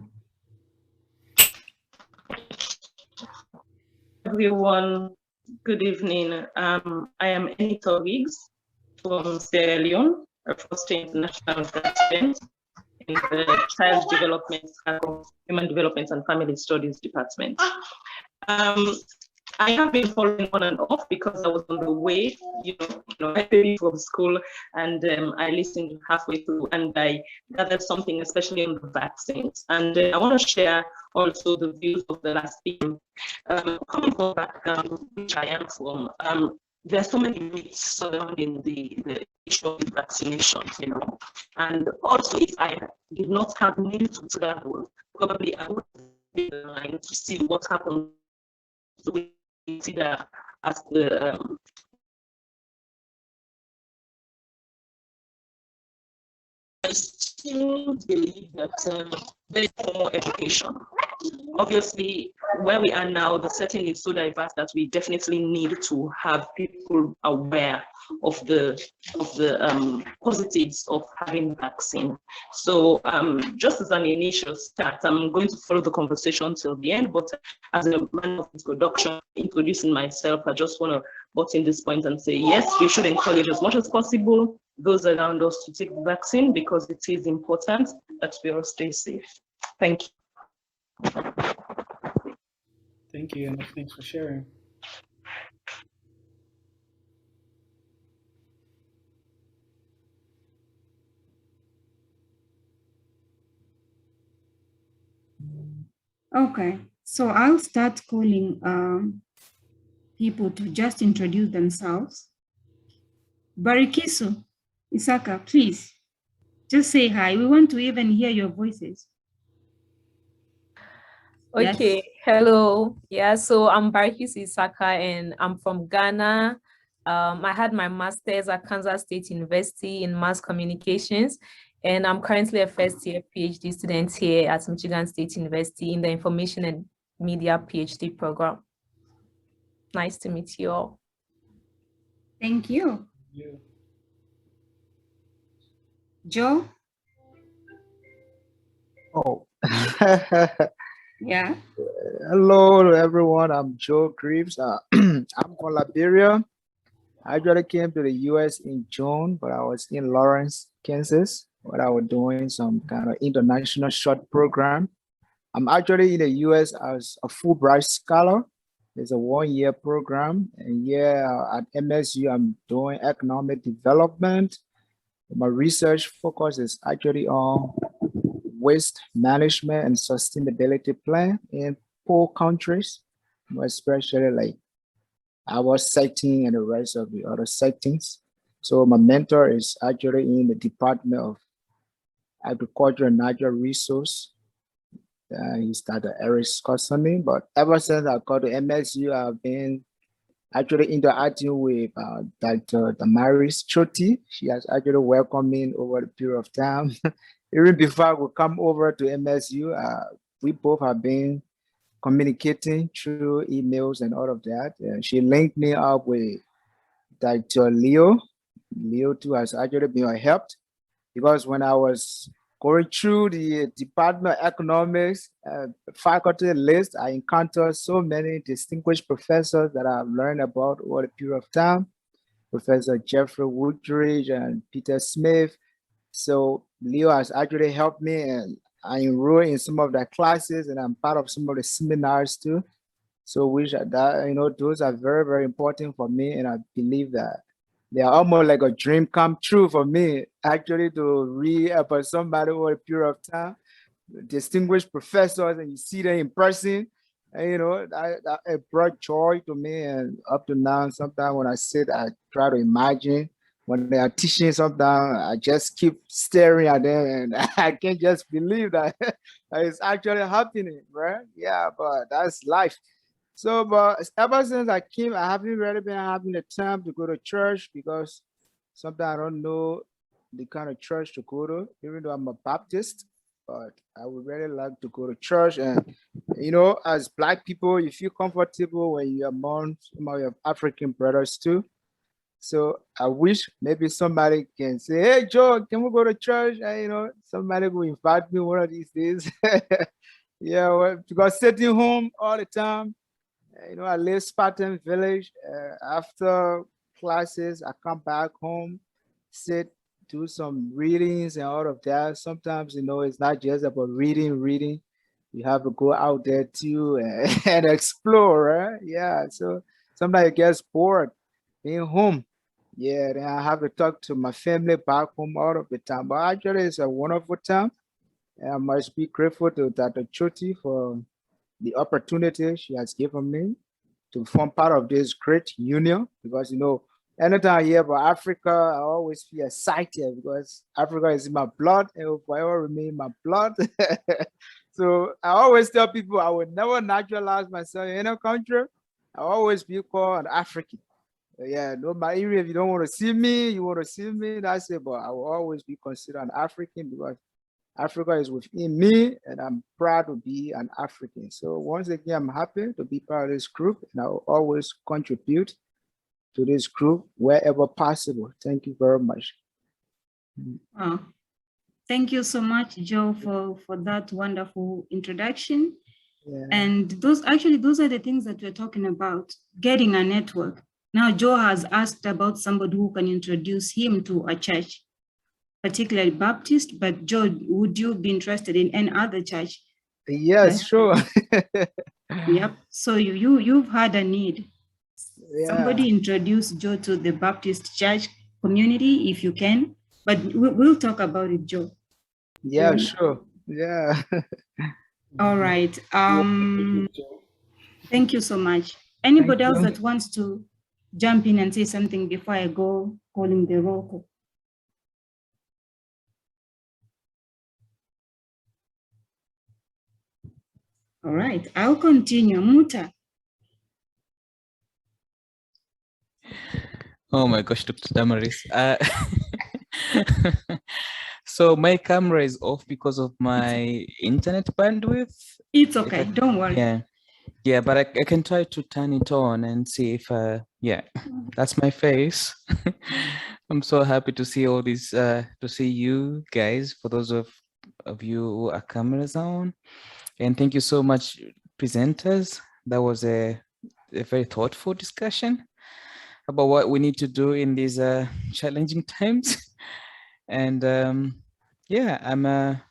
Everyone, good evening. I am Enid from Sierra Leone, a first international president in the Child Development, Human Development and Family Studies Department. I have been following on and off because I was on the way, I came from school, and I listened halfway through, and I gathered something, especially on the vaccines. And I want to share also the views of the last speaker. Coming from background, which I am from, there are so many myths surrounding the issue of vaccinations, And also, if I did not have need to travel, probably I would be in line to see what happens with consider as the I still believe that there is more education. Obviously, where we are now, the setting is so diverse that we definitely need to have people aware of the positives of having vaccine. So just as an initial start, I'm going to follow the conversation till the end, but as a man of introduction, introducing myself, I just want to butt in this point and say, yes, we should encourage as much as possible those around us to take the vaccine, because it is important that we all stay safe. Thank you. Thank you, and thanks for sharing. Okay, so I'll start calling people to just introduce themselves. Barikisu, Isaka, please, just say hi. We want to even hear your voices. Okay, yes. Hello. Yeah, so I'm Barikisu Isaka and I'm from Ghana. I had my master's at Kansas State University in mass communications, and I'm currently a first-year PhD student here at Michigan State University in the Information and Media PhD program. Nice to meet you all. Thank you. Joe? Oh. Yeah. Hello, everyone. I'm Joe Greaves. I'm from Liberia. I actually came to the US in June, but I was in Lawrence, Kansas, where I was doing some kind of international short program. I'm actually in the US as a Fulbright scholar. It's a 1-year program. And yeah, at MSU, I'm doing economic development. My research focus is actually on waste management and sustainability plan in poor countries, especially like our setting and the rest of the other settings. So my mentor is actually in the Department of Agriculture and Natural Resource. He started Eric Scotsoni, but ever since I got to MSU, I've been actually interacting with Dr. Damaris Choti. She has actually welcomed me over the period of time. Even before I would come over to MSU, we both have been communicating through emails and all of that. She linked me up with Dr. Leo. Leo too has actually been helped because when I was going through the Department of Economics faculty list, I encountered so many distinguished professors that I've learned about over the period of time. Professor Jeffrey Woodridge and Peter Smith. So Leo has actually helped me, and I enrolled in some of the classes, and I'm part of some of the seminars too. So which that those are very, very important for me, and I believe that they are almost like a dream come true for me, actually, to read about somebody over a period of time, distinguished professors, and you see them in person. And, that it brought joy to me. And up to now, sometimes when I sit, I try to imagine when they are teaching sometimes, I just keep staring at them, and I can't just believe that it's actually happening, right? Yeah, but that's life. So, but ever since I came, I haven't really been having the time to go to church because sometimes I don't know the kind of church to go to, even though I'm a Baptist, but I would really like to go to church. And, as Black people, you feel comfortable when you're among some of your African brothers too. So I wish maybe somebody can say, hey, Joe, can we go to church? And, somebody will invite me one of these days. Yeah, well, because sitting home all the time, I live Spartan Village. After classes, I come back home, sit, do some readings and all of that. Sometimes, it's not just about reading. You have to go out there too and explore, right? Yeah, so sometimes it gets bored being home. Yeah, then I have to talk to my family back home all of the time. But actually, it's a wonderful time. And I must be grateful to Dr. Choti for the opportunity she has given me to form part of this great union, because anytime I hear about Africa, I always feel excited because Africa is in my blood and will forever remain in my blood. So I always tell people I would never naturalize myself in a country. I always be called an African. Yeah, no matter even if you don't want to see me, you want to see me, that's it. But I will always be considered an African because Africa is within me, and I'm proud to be an African. So once again, I'm happy to be part of this group, and I will always contribute to this group wherever possible. Thank you very much. Thank you so much, Joe, for that wonderful introduction. Yeah. And those are the things that we're talking about, getting a network. Now, Joe has asked about somebody who can introduce him to a church, particularly Baptist, but Joe, would you be interested in any other church? Yes, sure. Yep. So you've had a need. Yeah. Somebody introduce Joe to the Baptist church community if you can, but we'll talk about it, Joe. Yeah, sure. Yeah. All right. Thank you so much. Anybody else that wants to jump in and say something before I go calling the roll call? All right, I'll continue. Muta. Oh my gosh, Dr. Damaris. So my camera is off because of my internet bandwidth. It's okay, don't worry. Yeah, but I can try to turn it on and see if, yeah, that's my face. I'm so happy to see all these, to see you guys, for those of you who are cameras on. And thank you so much, presenters. That was a very thoughtful discussion. about what we need to do in these challenging times. And yeah, I'm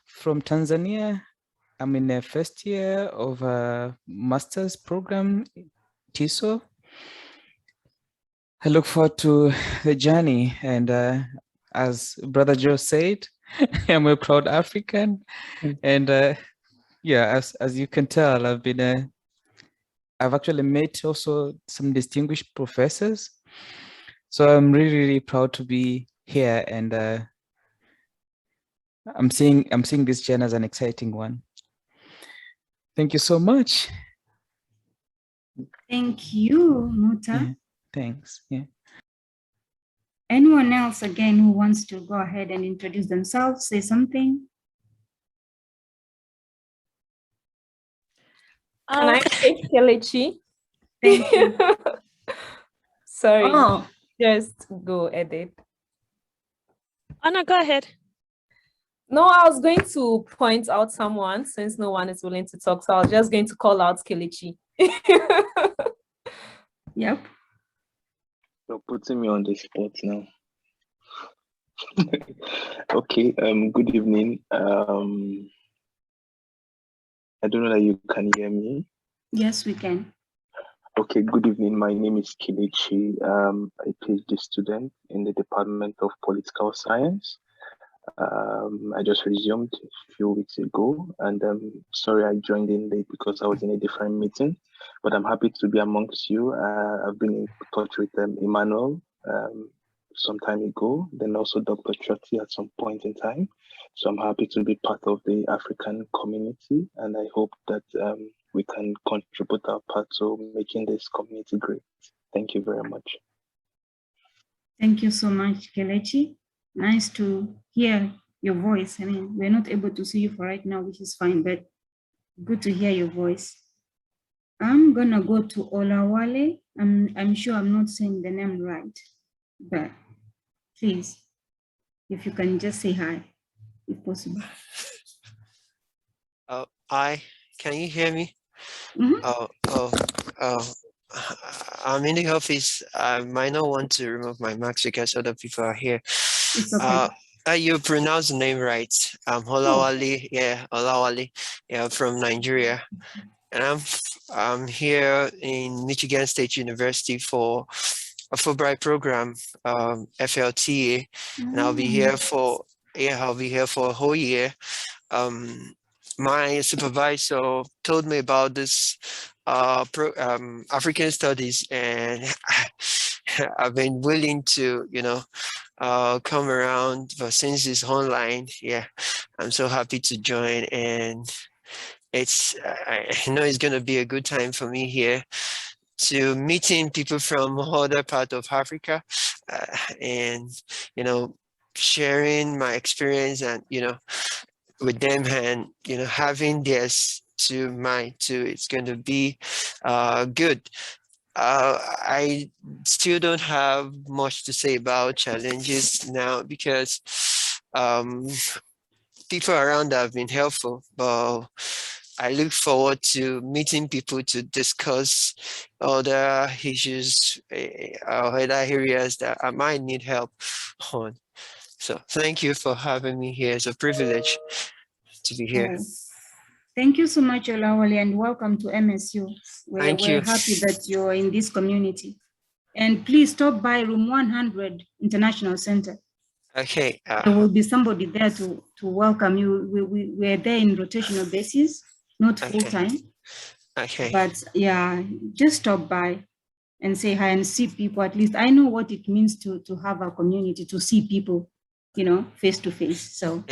from Tanzania. I'm in the first year of a master's program, TISO. I look forward to the journey. And as Brother Joe said, I'm a proud African. And yeah, as you can tell, I've actually met also some distinguished professors. So I'm really, really proud to be here, and I'm seeing this journey as an exciting one. Thank you so much. Thank you, Muta. Yeah, thanks. Yeah. Anyone else again who wants to go ahead and introduce themselves, say something? Can I take Kelechi? Thank you. Sorry, Oh, just go, Edith. Oh, no, go ahead. No, I was going to point out someone since no one is willing to talk. So I was just going to call out Kelechi. yep. You're putting me on the spot now. Okay, good evening. I don't know that you can hear me. Yes, we can. Okay, good evening. My name is Kelechi. I'm a PhD student in the Department of Political Science. I just resumed a few weeks ago, and sorry I joined in late because I was in a different meeting, but I'm happy to be amongst you. I've been in touch with Emmanuel some time ago, then also Dr. Choti at some point in time. So I'm happy to be part of the African community, and I hope that we can contribute our part to making this community great. Thank you very much. Thank you so much, Kelechi. Nice to hear your voice. I mean, we're not able to see you for right now, which is fine, but good to hear your voice. I'm gonna go to Olawale. I'm sure I'm not saying the name right, but please, if you can just say hi, if possible. Hi, can you hear me? Mm-hmm. I'm in the office. I might not want to remove my mask because other people are here. It's okay. You pronounce the name right. Olawale, yeah, Olawale, yeah, from Nigeria, and I'm here in Michigan State University for a Fulbright program, FLTA, and I'll be here for a whole year. My supervisor told me about this African studies, and I've been willing to, come around, but since it's online, yeah, I'm so happy to join, and I know it's gonna be a good time for me here to meeting people from other part of Africa, and sharing my experience and with them, and having theirs to mine too. It's going to be good. I still don't have much to say about challenges now because people around have been helpful, but I look forward to meeting people to discuss other issues or other areas that I might need help on. So thank you for having me here. It's a privilege to be here. Thank you so much, Olawale, and welcome to MSU. Thank you. We're happy that you're in this community. And please stop by room 100 International Center. Okay. There will be somebody there to welcome you. We're there in rotational basis, not full time. Okay. But yeah, just stop by and say hi and see people. At least I know what it means to have a community, to see people, face to face. So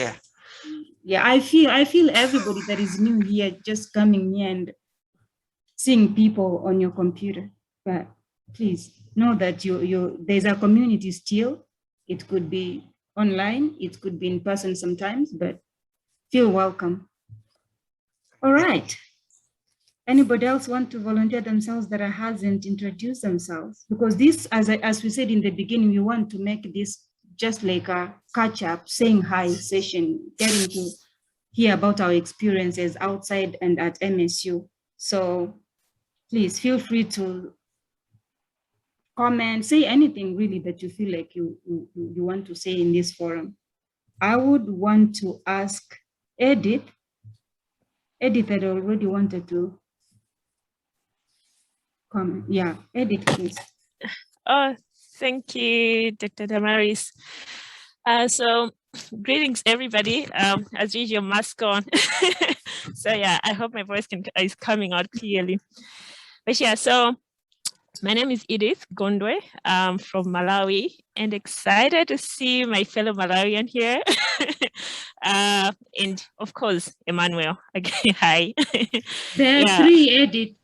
yeah, I feel everybody that is new here just coming here and seeing people on your computer. But please know that there's a community still. It could be online, it could be in person sometimes, but feel welcome. All right. Anybody else want to volunteer themselves that hasn't introduced themselves? Because this, as we said in the beginning, we want to make this just like a catch-up, saying hi session, getting to hear about our experiences outside and at MSU. So please feel free to comment, say anything really that you feel like you want to say in this forum. I would want to ask Edith. Edith had already wanted to comment. Yeah, Edith, please. Oh, thank you, Dr. Damaris. So greetings, everybody. As usual, mask on. So yeah, I hope my voice is coming out clearly. But yeah, so my name is Edith Gondwe. I'm from Malawi and excited to see my fellow Malawian here. And of course, Emmanuel. Again, hi. There are three, Edith.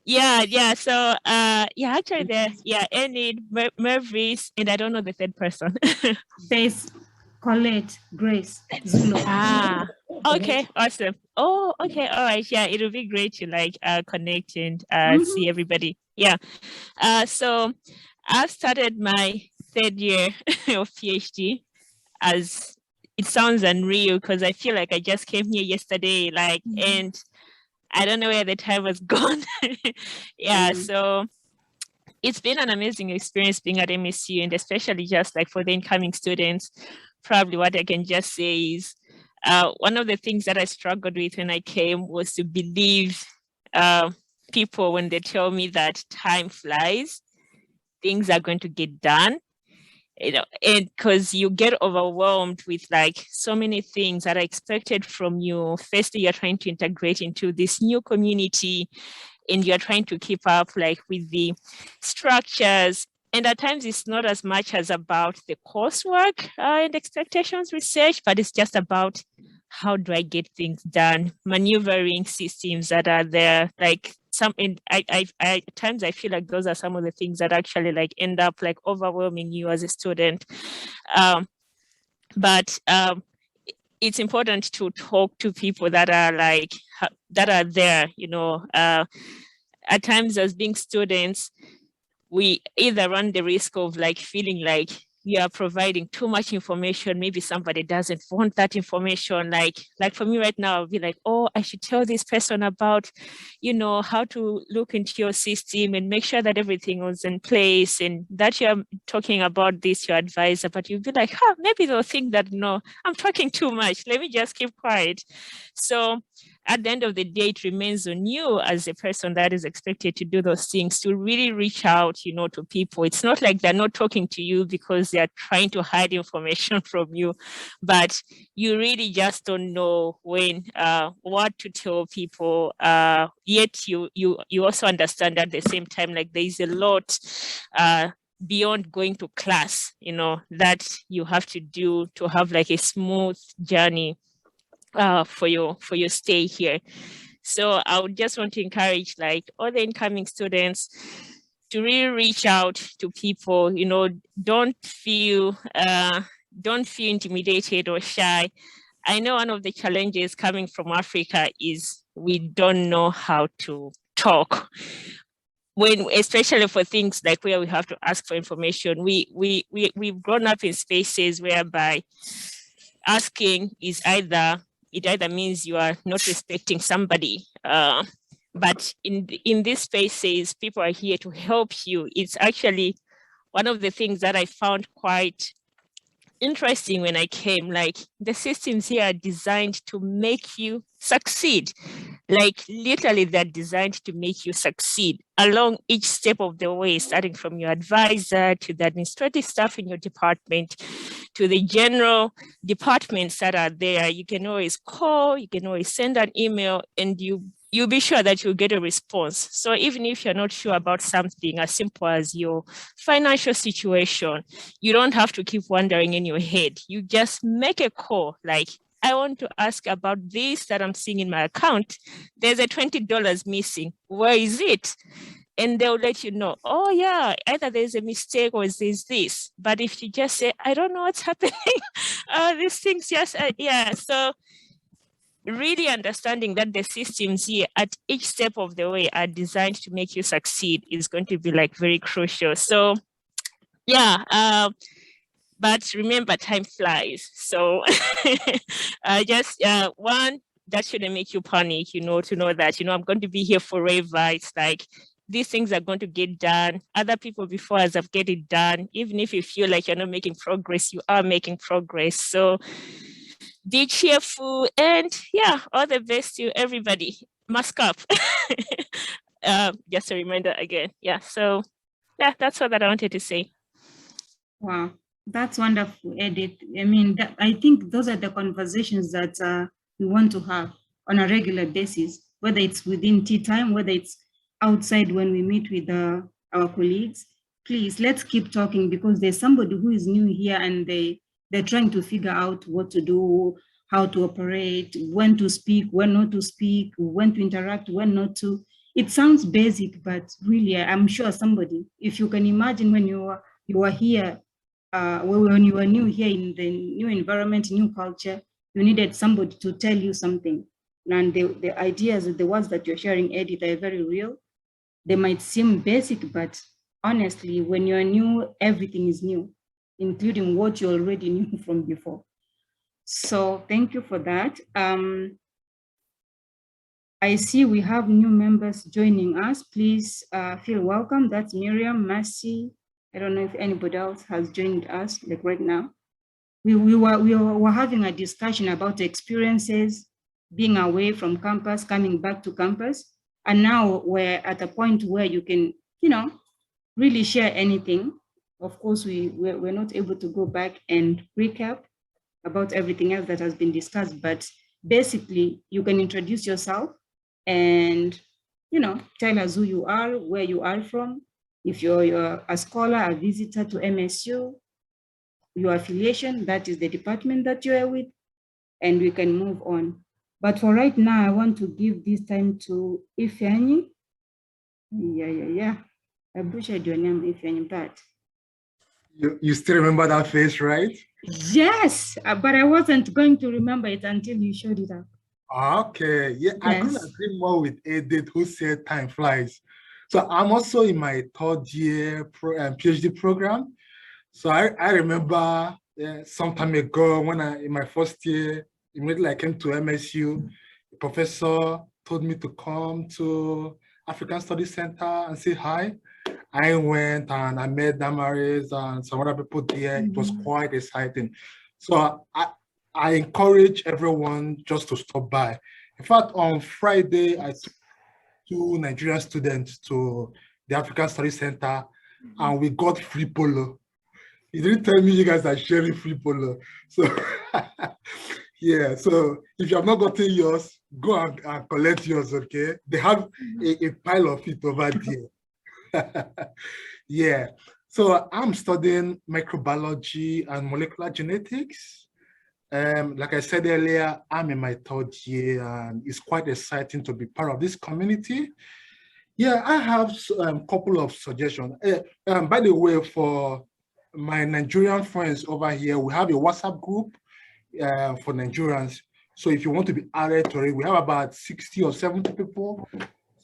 Yeah. So actually Enid, Mervis, and I don't know the third person. There's Colette, Grace, Zulu. Okay, awesome. Oh, okay, all right. Yeah, it'll be great to connect and see everybody. Yeah. So I've started my third year of PhD. As it sounds unreal because I feel like I just came here yesterday, and I don't know where the time has gone. So it's been an amazing experience being at MSU, and especially just for the incoming students. Probably what I can just say is one of the things that I struggled with when I came was to believe people when they tell me that time flies, things are going to get done. And because you get overwhelmed with so many things that are expected from you. First, you're trying to integrate into this new community and you're trying to keep up with the structures. And at times it's not as much as about the coursework and expectations research, but it's just about how do I get things done, maneuvering systems that are there, at times I feel like those are some of the things that actually end up overwhelming you as a student. But it's important to talk to people that are there, at times as being students, we either run the risk of feeling like we are providing too much information. Maybe somebody doesn't want that information. Like for me right now, I'll be like, oh, I should tell this person about, how to look into your system and make sure that everything was in place and that you're talking about this, your advisor, but you'll be like, maybe they'll think that, no, I'm talking too much. Let me just keep quiet. So at the end of the day, it remains on you as a person that is expected to do those things to really reach out, to people. It's not like they're not talking to you because they're trying to hide information from you, but you really just don't know when, what to tell people. Yet you also understand at the same time, there's a lot beyond going to class, that you have to do to have a smooth journey for your stay here. So I would just want to encourage all the incoming students to really reach out to people. Don't feel intimidated or shy. I know one of the challenges coming from Africa is we don't know how to talk. Especially for things where we have to ask for information, we've grown up in spaces whereby asking is either means you are not respecting somebody. But in these spaces, people are here to help you. It's actually one of the things that I found quite interesting when I came. The systems here are designed to make you succeed. Literally, they're designed to make you succeed along each step of the way, starting from your advisor to the administrative staff in your department, to the general departments that are there. You can always call, you can always send an email, and you'll be sure that you'll get a response. So even if you're not sure about something as simple as your financial situation, you don't have to keep wondering in your head. You just make a call, I want to ask about this that I'm seeing in my account. There's a $20 missing. Where is it? And they'll let you know, oh yeah, either there's a mistake or there's this. But if you just say, I don't know what's happening, these things just, So really understanding that the systems here at each step of the way are designed to make you succeed is going to be very crucial. So but remember, time flies. So one, that shouldn't make you panic, to know that, I'm going to be here forever. It's these things are going to get done. Other people before us have get it done. Even if you feel like you're not making progress, you are making progress. So be cheerful, and yeah, all the best to everybody. Mask up. Just a reminder again. Yeah, so yeah, that's all that I wanted to say. Wow, that's wonderful, Edith. I mean, I think those are the conversations that we want to have on a regular basis, whether it's within tea time, whether it's outside when we meet with our colleagues. Please, let's keep talking, because there's somebody who is new here and they're trying to figure out what to do, how to operate, when to speak, when not to speak, when to interact, when not to. It sounds basic, but really, I'm sure somebody, if you can imagine when you are here, when you were new here in the new environment, new culture, you needed somebody to tell you something. And the ideas, the words that you're sharing, Edith, are very real. They might seem basic, but honestly, when you're new, everything is new, including what you already knew from before. So thank you for that. I see we have new members joining us. Please feel welcome. That's Miriam, Mercy. I don't know if anybody else has joined us like right now. We were having a discussion about experiences, being away from campus, coming back to campus. And now we're at a point where you can, really share anything. Of course, we're not able to go back and recap about everything else that has been discussed, but basically you can introduce yourself and, tell us who you are, where you are from. If you're a scholar, a visitor to MSU, your affiliation, that is the department that you are with, and we can move on. But for right now, I want to give this time to Ifeanyi. Yeah. I butchered your name, Ifeanyi, but. You still remember that face, right? Yes, but I wasn't going to remember it until you showed it up. Okay, yeah, yes. I couldn't agree more with Edith, who said time flies. So I'm also in my third year PhD program. So I remember some time ago when in my first year, immediately I came to MSU, the professor told me to come to African Studies Center and say hi. I went and I met Damaris and some other people there. It was quite exciting. So I encourage everyone just to stop by. In fact, on Friday, I took 2 Nigerian students to the African Studies Center and we got free polo. He didn't tell me you guys are sharing free polo. So yeah, so if you have not gotten yours, go and collect yours, okay? They have a pile of it over there. Yeah, so I'm studying microbiology and molecular genetics. Like I said earlier, I'm in my third year and it's quite exciting to be part of this community. Yeah, I have a couple of suggestions. By the way, for my Nigerian friends over here, we have a WhatsApp group for Nigerians. So if you want to be added to it, we have about 60 or 70 people,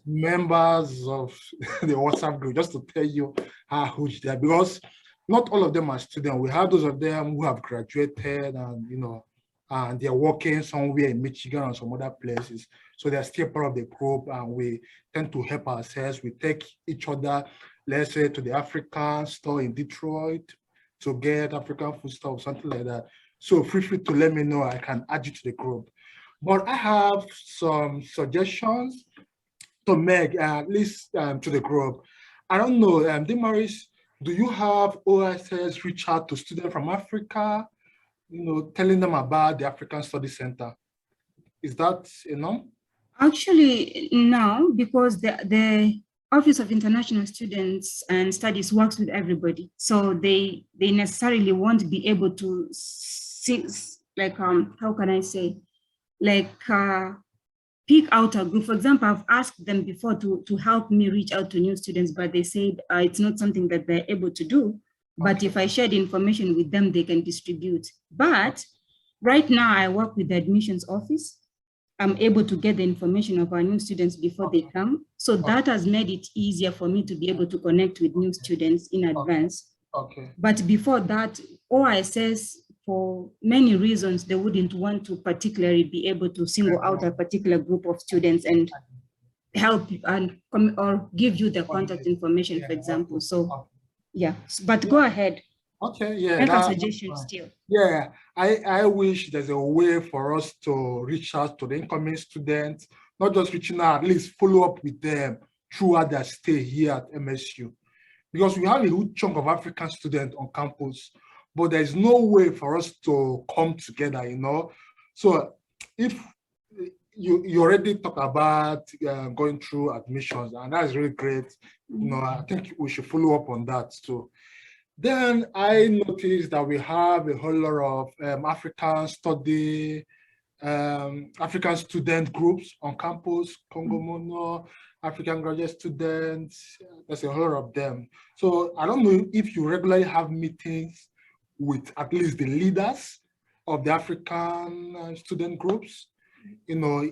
members of the WhatsApp group, just to tell you how huge they are, because not all of them are students. We have those of them who have graduated and, and they're working somewhere in Michigan or some other places. So they're still part of the group and we tend to help ourselves. We take each other, let's say, to the African store in Detroit to get African food stuff, something like that. So feel free to let me know. I can add you to the group. But I have some suggestions to make, at least to the group. I don't know, Damaris, do you have OSS reach out to students from Africa, telling them about the African Studies Center? Is that enough? Actually, no, because the Office of International Students and Studies works with everybody. So they necessarily won't be able to see, like, how can I say, like, pick out a group. For example, I've asked them before to help me reach out to new students, but they said it's not something that they're able to do. But okay, if I share the information with them, they can distribute. But right now I work with the admissions office. I'm able to get the information of our new students before they come. So that has made it easier for me to be able to connect with new students in advance. Okay. But before that, OSS, for many reasons, they wouldn't want to particularly be able to single out a particular group of students and help you and or give you the contact information, for example. So yeah, but go ahead. Okay, yeah. Make a suggestion still. Yeah, I wish there's a way for us to reach out to the incoming students, not just reaching out, at least follow up with them throughout their stay here at MSU. Because we have a huge chunk of African students on campus, but there's no way for us to come together, you know. So if you already talked about going through admissions, and that's really great. You know, I think we should follow up on that too. Then I noticed that we have a whole lot of African student groups on campus, Congo Mono, African graduate students, there's a whole lot of them. So I don't know if you regularly have meetings with at least the leaders of the African student groups. You know,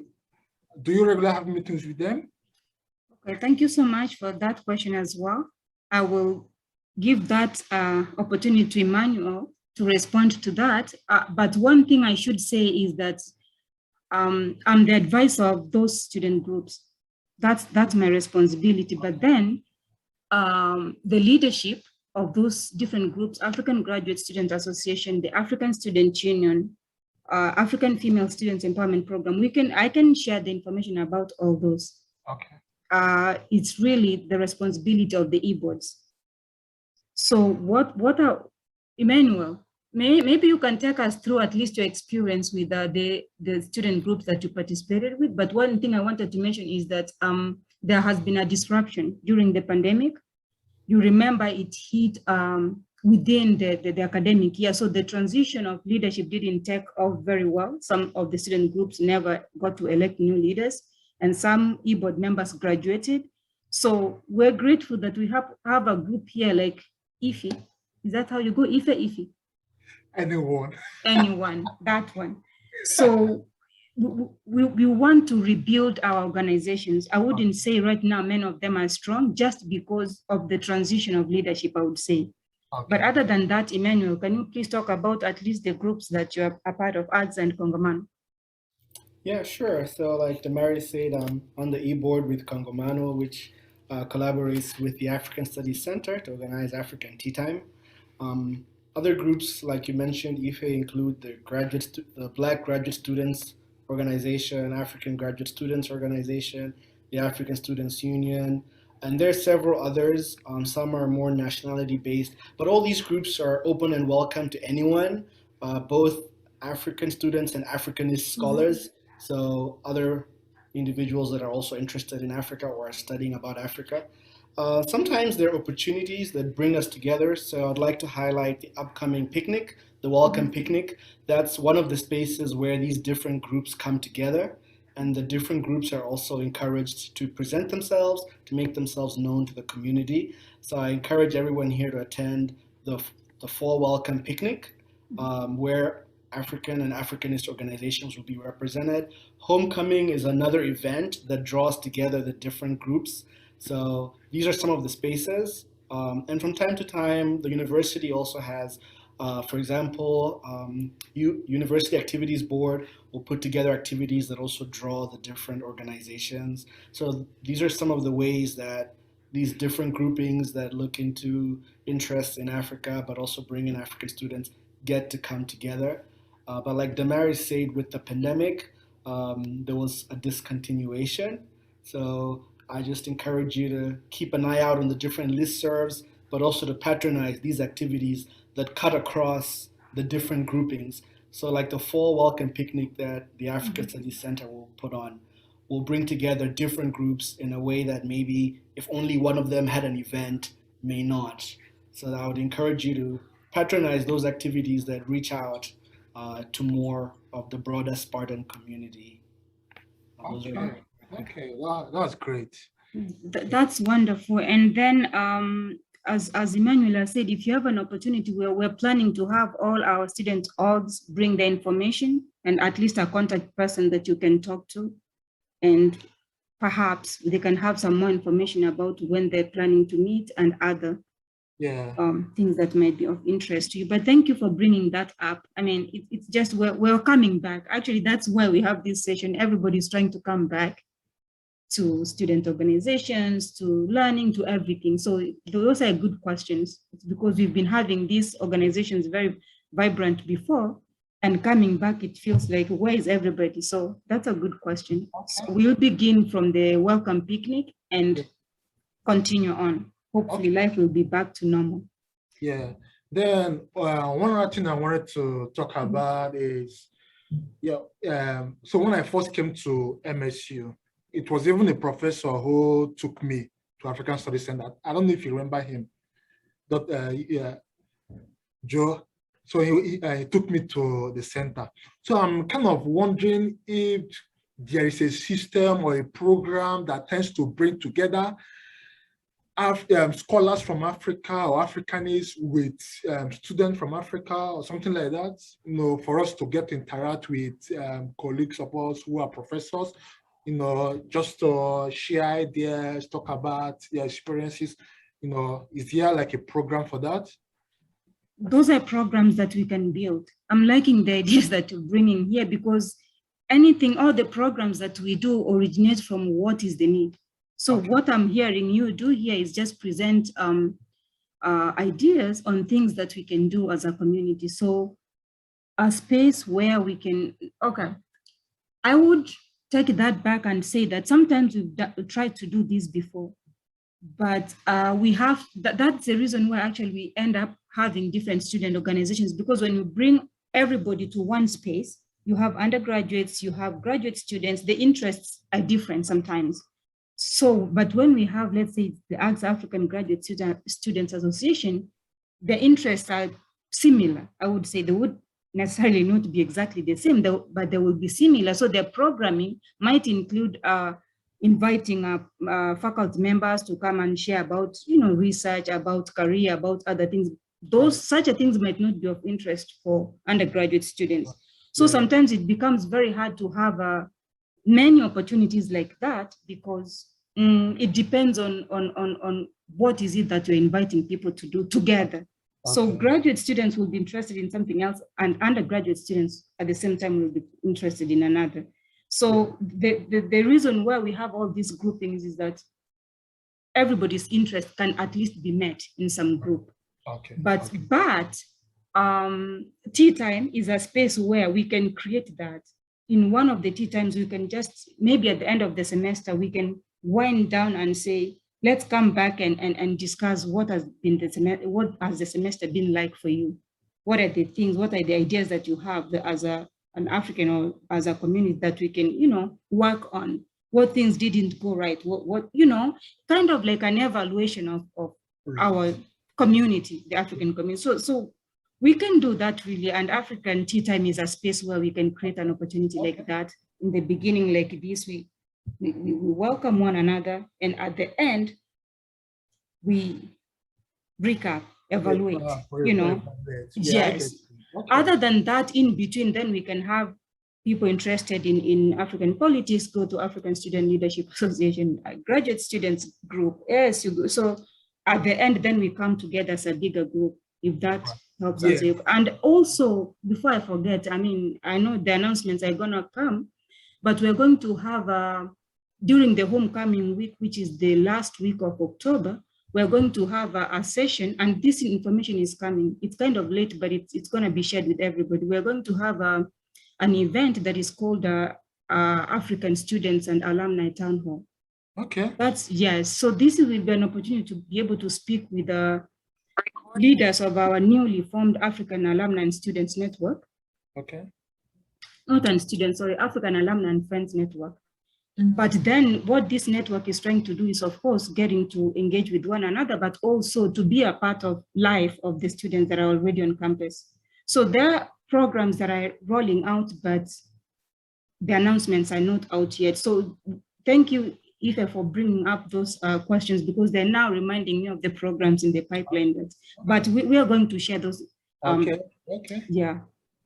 do you regularly have meetings with them? Okay, thank you so much for that question as well. I will give that opportunity to Emmanuel to respond to that. But one thing I should say is that I'm the advisor of those student groups. That's my responsibility. But then the leadership of those different groups, African Graduate Student Association, the African Student Union, African Female Students Empowerment Program, I can share the information about all those. Okay. It's really the responsibility of the e-boards. So what are, Emmanuel, maybe you can take us through at least your experience with the student groups that you participated with. But one thing I wanted to mention is that there has been a disruption during the pandemic. You remember it hit within the academic year. So the transition of leadership didn't take off very well. Some of the student groups never got to elect new leaders, and some e-board members graduated. So we're grateful that we have a group here like Ife. Is that how you go? Ife? Anyone, that one. So we want to rebuild our organizations. I wouldn't say right now many of them are strong just because of the transition of leadership, I would say. Okay. But other than that, Emmanuel, can you please talk about at least the groups that you are a part of, ADS and Congomano? Yeah, sure. So like Damari said, I'm on the e-board with Congomano, which collaborates with the African Studies Center to organize African Tea Time. Other groups, like you mentioned, Ife, include the Black Graduate Students Organization, African Graduate Students Organization, the African Students Union, and there are several others. Some are more nationality-based, but all these groups are open and welcome to anyone, both African students and Africanist scholars, so other individuals that are also interested in Africa or are studying about Africa. Sometimes there are opportunities that bring us together. So I'd like to highlight the upcoming picnic, the Welcome Picnic. That's one of the spaces where these different groups come together, and the different groups are also encouraged to present themselves, to make themselves known to the community. So I encourage everyone here to attend the Fall Welcome Picnic, where African and Africanist organizations will be represented. Homecoming is another event that draws together the different groups. So these are some of the spaces. And from time to time, the university also has, for example, University Activities Board will put together activities that also draw the different organizations. So these are some of the ways that these different groupings that look into interests in Africa, but also bring in African students, get to come together. But like Damaris said, with the pandemic, there was a discontinuation. So I just encourage you to keep an eye out on the different listservs, but also to patronize these activities that cut across the different groupings. So like the Fall Welcome Picnic that the African Studies Center will put on, will bring together different groups in a way that maybe if only one of them had an event, may not. So I would encourage you to patronize those activities that reach out to more of the broader Spartan community. Okay, wow, that's great. That's wonderful. And then, as Emmanuel said, if you have an opportunity where we're planning to have all our student orgs bring the information and at least a contact person that you can talk to, and perhaps they can have some more information about when they're planning to meet and other things that might be of interest to you. But thank you for bringing that up. I mean, it's just we're coming back. Actually, that's why we have this session. Everybody's trying to come back. to student organizations, to learning, to everything. So those are good questions. It's because we've been having these organizations very vibrant before, and coming back, it feels like, where is everybody? So that's a good question. So we'll begin from the welcome picnic and continue on. Hopefully life will be back to normal. Yeah. Then one other thing I wanted to talk about is, so when I first came to MSU, it was even a professor who took me to African Studies Center. I don't know if you remember him, Joe. So he took me to the center. So I'm kind of wondering if there is a system or a program that tends to bring together scholars from Africa or Africanists with students from Africa or something like that, for us to interact with colleagues of us who are professors, just to share ideas, talk about their experiences. Is there like a program for that? Those are programs that we can build. I'm liking the ideas that you're bringing here, because all the programs that we do originate from what is the need. So what I'm hearing you do here is just present ideas on things that we can do as a community. So a space where we can, I would take that back and say that sometimes we've tried to do this before, but we have, that's the reason why actually we end up having different student organizations, because when you bring everybody to one space, you have undergraduates, you have graduate students, the interests are different sometimes. So, but when we have, let's say, the African Graduate Students Association, the interests are similar. I would say they would necessarily not be exactly the same, but they will be similar. So their programming might include inviting faculty members to come and share about, research, about career, about other things. Such things might not be of interest for undergraduate students. So sometimes it becomes very hard to have many opportunities like that, because it depends on what is it that you're inviting people to do together. So graduate students will be interested in something else, and undergraduate students at the same time will be interested in another. So the reason why we have all these groupings is that everybody's interest can at least be met in some group. But tea time is a space where we can create that. In one of the tea times, we can just, maybe at the end of the semester, we can wind down and say, let's come back and discuss what has the semester been like for you? What are the things, what are the ideas that you have as an African or as a community that we can, work on? What things didn't go right? What kind of like an evaluation of our community, the African community. So we can do that really, and African Tea Time is a space where we can create an opportunity like that. In the beginning, like this, we welcome one another, and at the end, we recap, evaluate, Yes. Other than that, in between, then we can have people interested in African politics go to African Student Leadership Association, graduate students group. Yes, you go. So at the end, then we come together as a bigger group, if that helps us. And also, before I forget, I know the announcements are gonna come, but we're going to have during the homecoming week, which is the last week of October, we're going to have a session, and this information is coming. It's kind of late, but it's going to be shared with everybody. We're going to have an event that is called African Students and Alumni Town Hall. So this will be an opportunity to be able to speak with the leaders of our newly formed African Alumni and Students Network. African Alumni and Friends Network. But then what this network is trying to do is, of course, getting to engage with one another, but also to be a part of life of the students that are already on campus. So there are programs that are rolling out, but the announcements are not out yet. So thank you, Ayeh, for bringing up those questions, because they're now reminding me of the programs in the pipeline. But we are going to share those.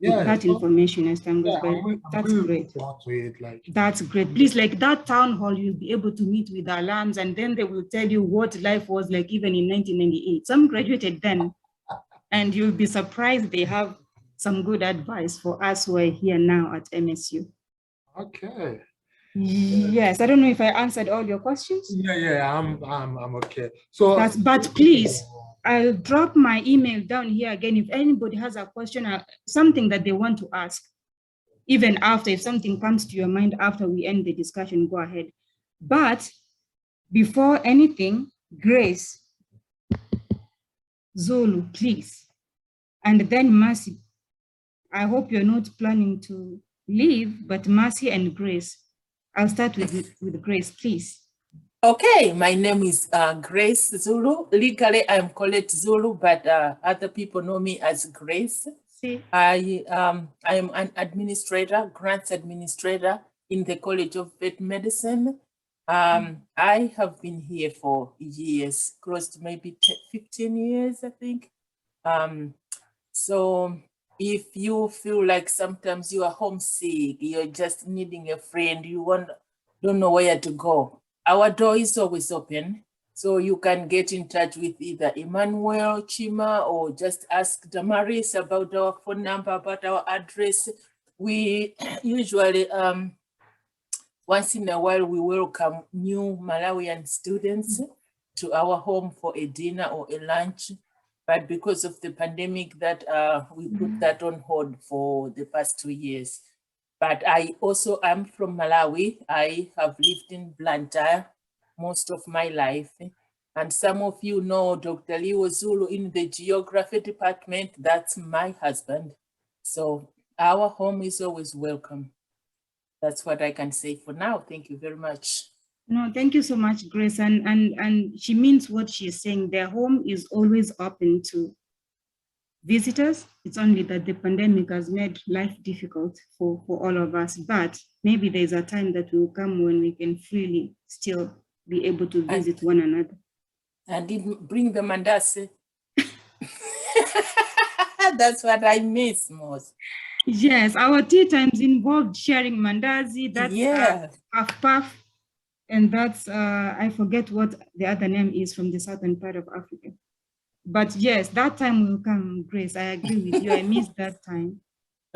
That information as time goes by. That's great. That's great. Please, like that town hall, you'll be able to meet with the alums, and then they will tell you what life was like even in 1998. Some graduated then, and you'll be surprised they have some good advice for us who are here now at MSU. Yes, I don't know if I answered all your questions. Yeah, I'm okay. So But please, I'll drop my email down here again if anybody has a question or something that they want to ask. Even after, if something comes to your mind after we end the discussion, go ahead. But before anything, Grace, Zulu, please. And then Mercy. I hope you're not planning to leave, but Mercy and Grace. I'll start with Grace, please. Okay, my name is Grace Zulu. Legally, I'm called Zulu, but other people know me as Grace. I am an administrator, grants administrator in the College of Vet Medicine. I have been here for years, close to maybe 15 years, I think. So if you feel like sometimes you are homesick, you're just needing a friend, don't know where to go, our door is always open. So you can get in touch with either Emmanuel, Chima, or just ask Damaris about our phone number, about our address. We usually, once in a while, we welcome new Malawian students to our home for a dinner or a lunch. But because of the pandemic, that we put that on hold for the past 2 years. But I also am from Malawi. I have lived in Banda most of my life. And some of you know Dr. Liwo Zulu in the geography department. That's my husband. So our home is always welcome. That's what I can say for now. Thank you very much. No, thank you so much, Grace. And she means what she's saying. Their home is always open to visitors. It's only that the pandemic has made life difficult for all of us. But maybe there's a time that will come when we can freely still be able to visit one another. And didn't bring the mandasi. That's what I miss most. Yes, our tea times involved sharing mandazi. That's half puff. And that's, I forget what the other name is from the southern part of Africa. But yes, that time will come, Grace. I agree with you. I missed that time.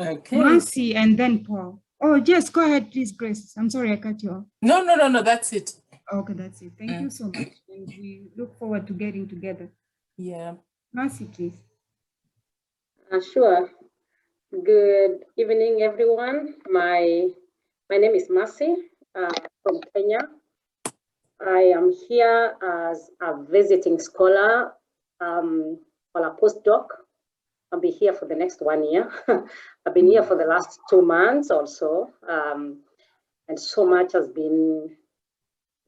Okay. Mercy and then Paul. Oh, yes, go ahead, please, Grace. I'm sorry I cut you off. No, that's it. Okay, that's it. Thank you so much. And we look forward to getting together. Yeah. Mercy, please. Sure. Good evening, everyone. My name is Mercy from Kenya. I am here as a visiting scholar or a postdoc. I'll be here for the next 1 year. I've been here for the last 2 months also. And so much has been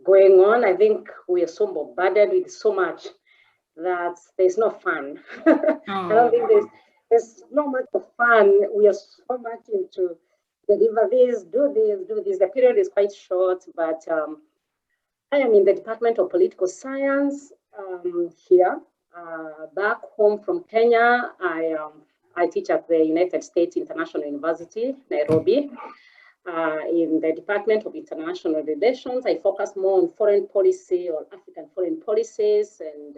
going on. I think we are so bombarded with so much that there's no fun. I don't think there's not much of fun. We are so much into deliver this, do this, do this. The period is quite short, but I am in the Department of Political Science here. Back home from Kenya, I teach at the United States International University, Nairobi. In the Department of International Relations, I focus more on foreign policy or African foreign policies and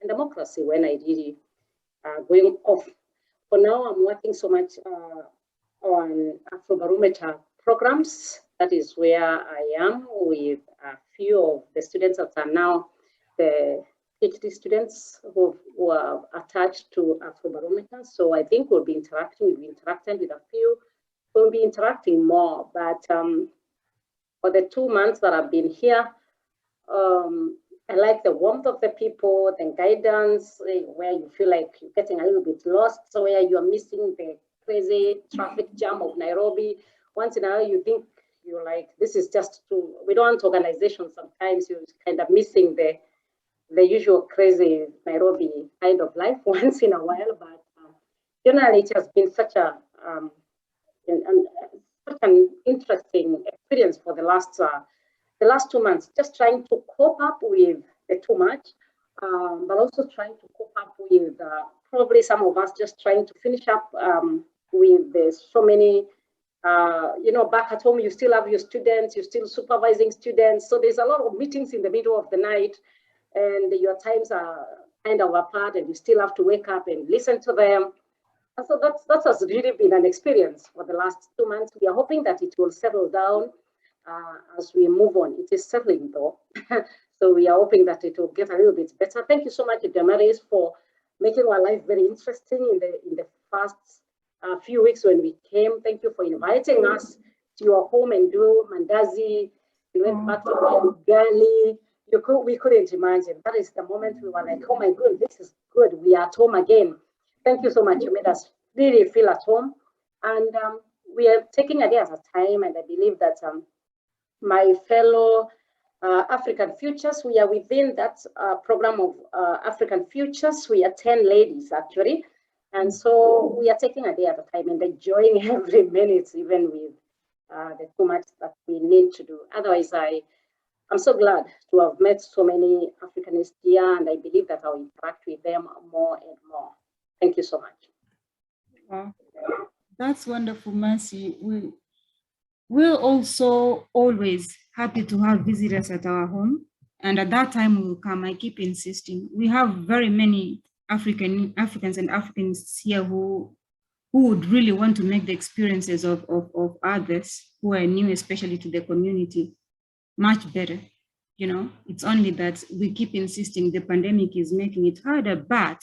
democracy when I really going off. For now, I'm working so much on Afrobarometer programs. That is where I am with a few of the students that are now the PhD students who are attached to Afrobarometer. So I think we'll be interacting. We've interacted with a few. We'll be interacting more. But for the 2 months that I've been here, I like the warmth of the people, the guidance, where you feel like you're getting a little bit lost, so where you're missing the crazy traffic jam of Nairobi. Once in a while, you think you're like, this is just too, we don't want organization. Sometimes you're kind of missing the usual crazy Nairobi kind of life once in a while, but generally it has been such an interesting experience for the last 2 months, just trying to cope up with the too much, but also trying to cope up with probably some of us just trying to finish up with so many, back at home, you still have your students, you're still supervising students. So there's a lot of meetings in the middle of the night and your times are kind of apart and you still have to wake up and listen to them. And so that has really been an experience for the last 2 months. We are hoping that it will settle down. as we move on. It is settling though. So we are hoping that it will get a little bit better. Thank you so much, Damaris, for making our life very interesting in the first few weeks when we came. Thank you for inviting us to your home and do mandazi. We went back to Ugali. We couldn't imagine. That is the moment we were like, oh my God, this is good. We are at home again. Thank you so much. You made us really feel at home. And we are taking a day at a time. And I believe that my fellow African Futures, we are within that program of African Futures. We are 10 ladies actually. And so we are taking a day at a time and enjoying every minute, even with the too much that we need to do. Otherwise, I'm so glad to have met so many Africanists here, and I believe that I'll interact with them more and more. Thank you so much. Wow. That's wonderful, Mercy. We're also always happy to have visitors at our home, and at that time we will come. I keep insisting. We have very many Africans and Africans here who would really want to make the experiences of others who are new, especially to the community, much better. You know, it's only that we keep insisting the pandemic is making it harder, but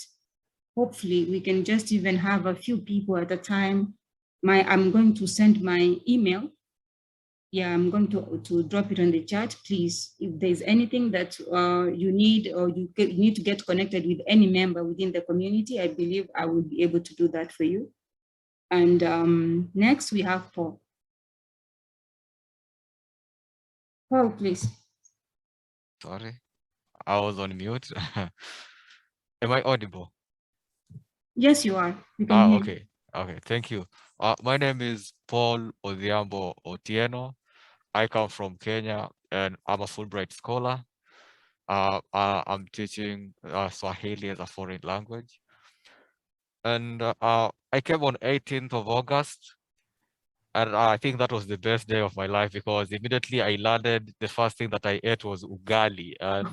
hopefully we can just even have a few people at a time. I'm going to send my email. Yeah, I'm going to drop it on the chat. Please, if there's anything that you need or you need to get connected with any member within the community, I believe I will be able to do that for you. And next we have Paul. Paul, please. Sorry, I was on mute. Am I audible? Yes, you are. You can hear Okay. Okay, thank you. My name is Paul Odhiambo Otieno. I come from Kenya and I'm a Fulbright scholar. I'm teaching Swahili as a foreign language. And I came on 18th of August. And I think that was the best day of my life because immediately I landed, the first thing that I ate was ugali. And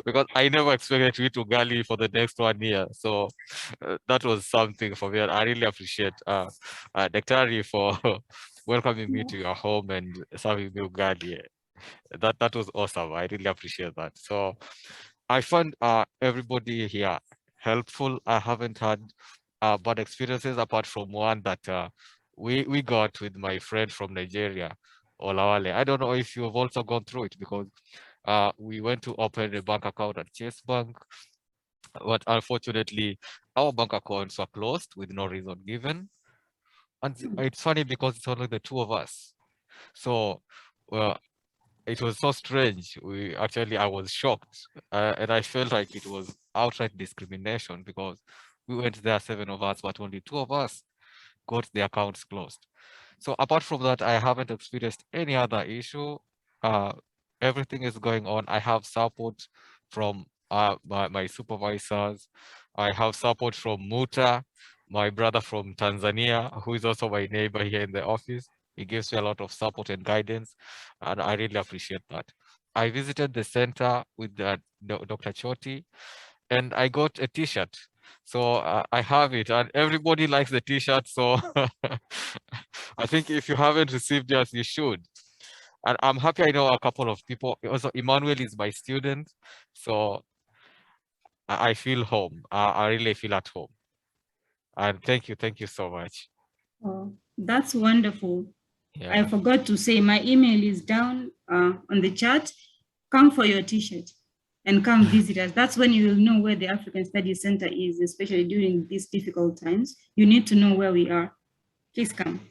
because I never expected to eat ugali for the next 1 year. So that was something for me. And I really appreciate Daktari for welcoming me to your home and serving me ugali. That was awesome. I really appreciate that. So I found everybody here helpful. I haven't had bad experiences apart from one that we got with my friend from Nigeria, Olawale. I don't know if you have also gone through it because we went to open a bank account at Chase Bank, but unfortunately our bank accounts were closed with no reason given. And it's funny because it's only the two of us. So it was so strange. I was shocked and I felt like it was outright discrimination because we went there 7 of us, but only 2 of us got the accounts closed. So apart from that, I haven't experienced any other issue. Everything is going on. I have support from my supervisors. I have support from Muta, my brother from Tanzania, who is also my neighbor here in the office. He gives me a lot of support and guidance, and I really appreciate that. I visited the center with Dr. Choti, and I got a t-shirt. So I have it, and everybody likes the t-shirt. So I think if you haven't received yours, you should. And I'm happy I know a couple of people. Also, Emmanuel is my student. So I feel home. I really feel at home. And thank you so much. Oh, that's wonderful. Yeah. I forgot to say my email is down on the chat. Come for your t-shirt and come visit us. That's when you will know where the African Studies Center is, especially during these difficult times. You need to know where we are. Please come.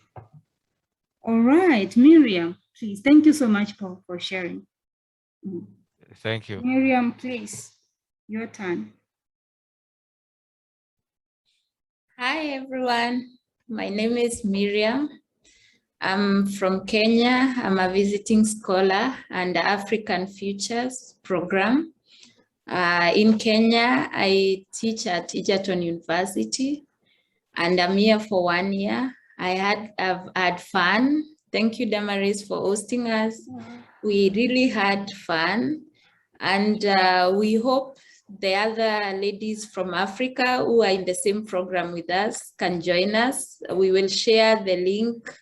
All right, Miriam, please. Thank you so much, Paul, for sharing. Thank you. Miriam, please, your turn. Hi, everyone. My name is Miriam. I'm from Kenya. I'm a visiting scholar and African Futures program. In Kenya, I teach at Egerton University, and I'm here for 1 year. I've had fun. Thank you, Damaris, for hosting us. We really had fun, and we hope the other ladies from Africa who are in the same program with us can join us. We will share the link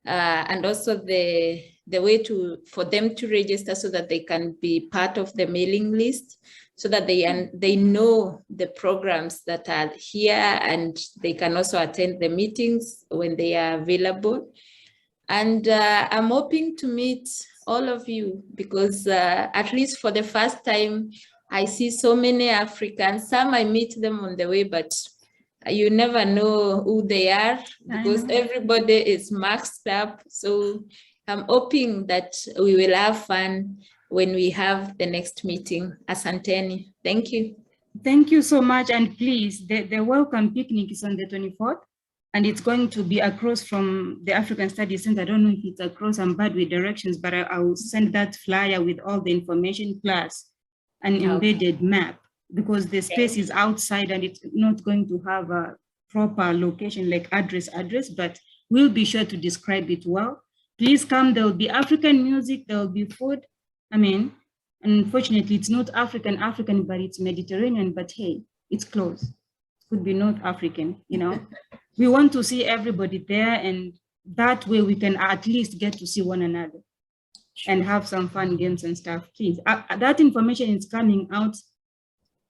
and also the way for them to register so that they can be part of the mailing list, so that they know the programs that are here, and they can also attend the meetings when they are available. And I'm hoping to meet all of you, because at least for the first time, I see so many Africans. Some I meet them on the way, but you never know who they are, because everybody is maxed up. So I'm hoping that we will have fun when we have the next meeting. Asanteni. Thank you. Thank you so much. And please, the welcome picnic is on the 24th, and it's going to be across from the African Studies Center. I don't know if it's across, I'm bad with directions, but I will send that flyer with all the information plus an embedded map, because the space is outside and it's not going to have a proper location like address, but we'll be sure to describe it well. Please come, there will be African music, there will be food. I mean, unfortunately, it's not African, but it's Mediterranean, but hey, it's close. It could be North African, you know. We want to see everybody there, and that way we can at least get to see one another and have some fun games and stuff. Please, that information is coming out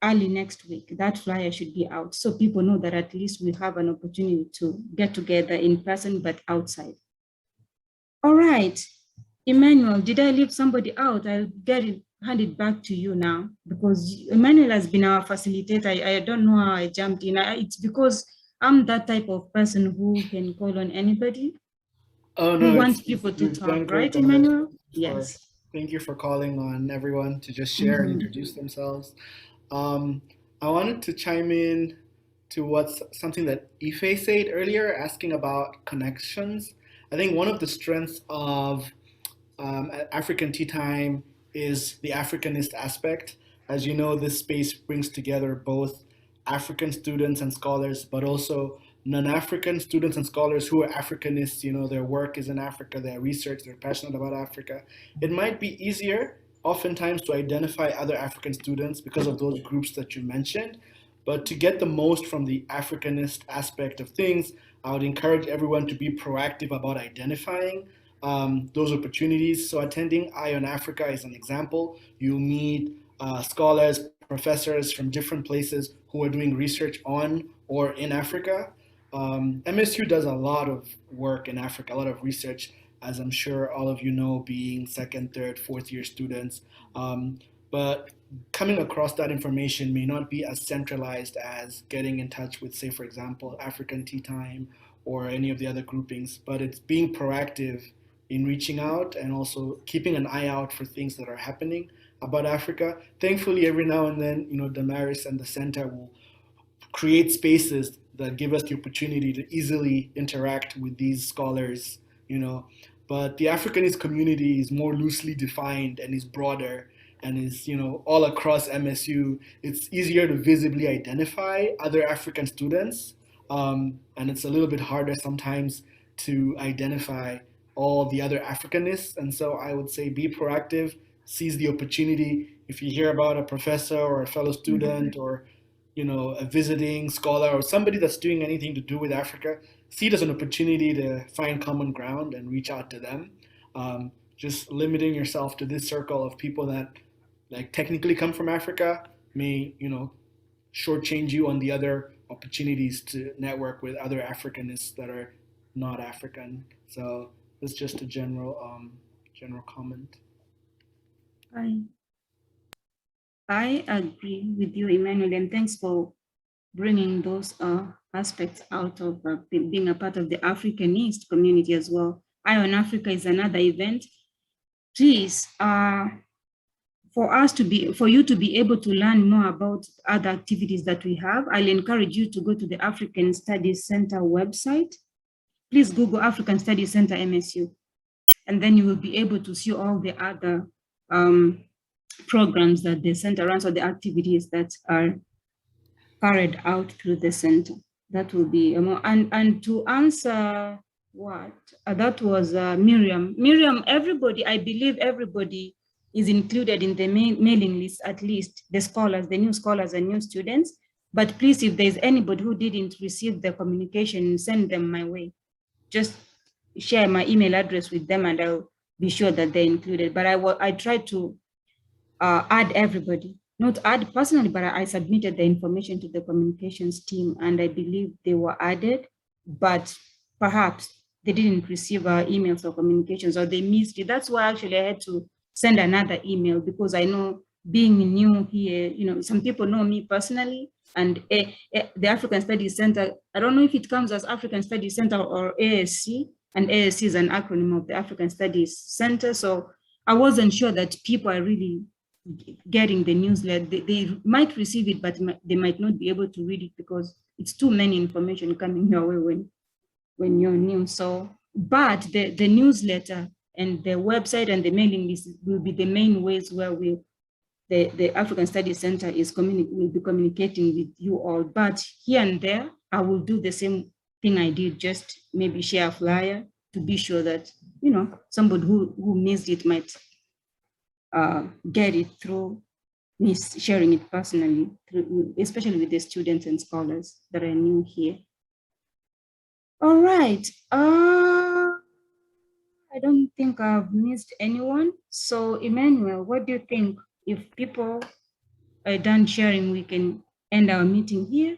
early next week. That flyer should be out, so people know that at least we have an opportunity to get together in person, but outside. All right, Emmanuel, did I leave somebody out? I'll hand it back to you now, because Emmanuel has been our facilitator. I don't know how I jumped in. It's because I'm that type of person who can call on anybody. Oh no, who wants people to talk, right, Emmanuel? Yes. Thank you for calling on everyone to just share and introduce themselves. I wanted to chime in to something that Ife said earlier, asking about connections. I think one of the strengths of African Tea Time is the Africanist aspect. As you know, this space brings together both African students and scholars, but also non-African students and scholars who are Africanists. You know, their work is in Africa, their research, they're passionate about Africa. It might be easier oftentimes to identify other African students because of those groups that you mentioned. But to get the most from the Africanist aspect of things, I would encourage everyone to be proactive about identifying those opportunities. So attending Eye on Africa is an example. You'll meet scholars, professors from different places who are doing research on or in Africa. MSU does a lot of work in Africa, a lot of research, as I'm sure all of you know, being second, third, fourth year students. But coming across that information may not be as centralized as getting in touch with, say, for example, African Tea Time or any of the other groupings, but it's being proactive in reaching out and also keeping an eye out for things that are happening about Africa. Thankfully, every now and then, you know, Damaris and the center will create spaces that give us the opportunity to easily interact with these scholars, you know. But the Africanist community is more loosely defined and is broader and is, you know, all across MSU. It's easier to visibly identify other African students, and it's a little bit harder sometimes to identify all the other Africanists. And so I would say be proactive, seize the opportunity. If you hear about a professor or a fellow student or, you know, a visiting scholar or somebody that's doing anything to do with Africa, see it as an opportunity to find common ground and reach out to them. Just limiting yourself to this circle of people that like technically come from Africa may, you know, shortchange you on the other opportunities to network with other Africanists that are not African. So it's just a general comment. I agree with you, Emmanuel, and thanks for bringing those aspects out of being a part of the Africanist community as well. Eye on Africa is another event. Please, for you to be able to learn more about other activities that we have, I'll encourage you to go to the African Studies Center website. Please Google African Studies Center MSU, and then you will be able to see all the other programs that the center runs or the activities that are carried out through the center. That will be more, and to answer what that was Miriam, everybody, I believe everybody is included in the mailing list, at least the scholars, the new scholars and new students. But please, if there's anybody who didn't receive the communication, send them my way. Just share my email address with them, and I'll be sure that they're included. But I tried to add everybody, not add personally, but I submitted the information to the communications team, and I believe they were added, but perhaps they didn't receive our emails or communications, or they missed it. That's why actually I had to send another email, because I know, being new here, you know, some people know me personally, and the African Studies Center, I don't know if it comes as African Studies Center or ASC, and ASC is an acronym of the African Studies Center. So I wasn't sure that people are really getting the newsletter. They might receive it, but they might not be able to read it because it's too many information coming your way when you're new. So, but the newsletter and the website and the mailing list will be the main ways where the African Studies Center will be communicating with you all. But here and there, I will do the same thing I did, just maybe share a flyer to be sure that, you know, somebody who missed it might get it through me sharing it personally, especially with the students and scholars that are new here. All right. I don't think I've missed anyone. So Emmanuel, what do you think? If people are done sharing, we can end our meeting here.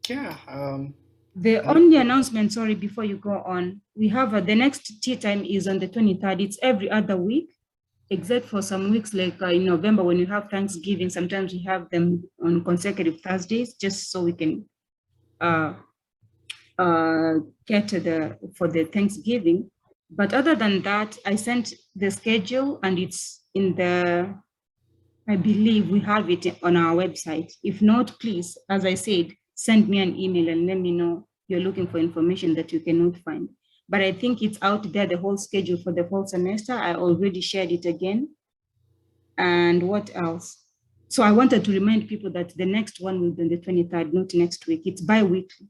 Yeah. The only announcement, sorry, before you go on, we have the next tea time is on the 23rd. It's every other week, except for some weeks like in November when you have Thanksgiving. Sometimes we have them on consecutive Thursdays, just so we can get to for the Thanksgiving. But other than that, I sent the schedule, and it's in the, I believe we have it on our website. If not, please, as I said, send me an email and let me know you're looking for information that you cannot find. But I think it's out there, the whole schedule for the fall semester. I already shared it again. And what else? So I wanted to remind people that the next one will be on the 23rd, not next week. It's bi-weekly.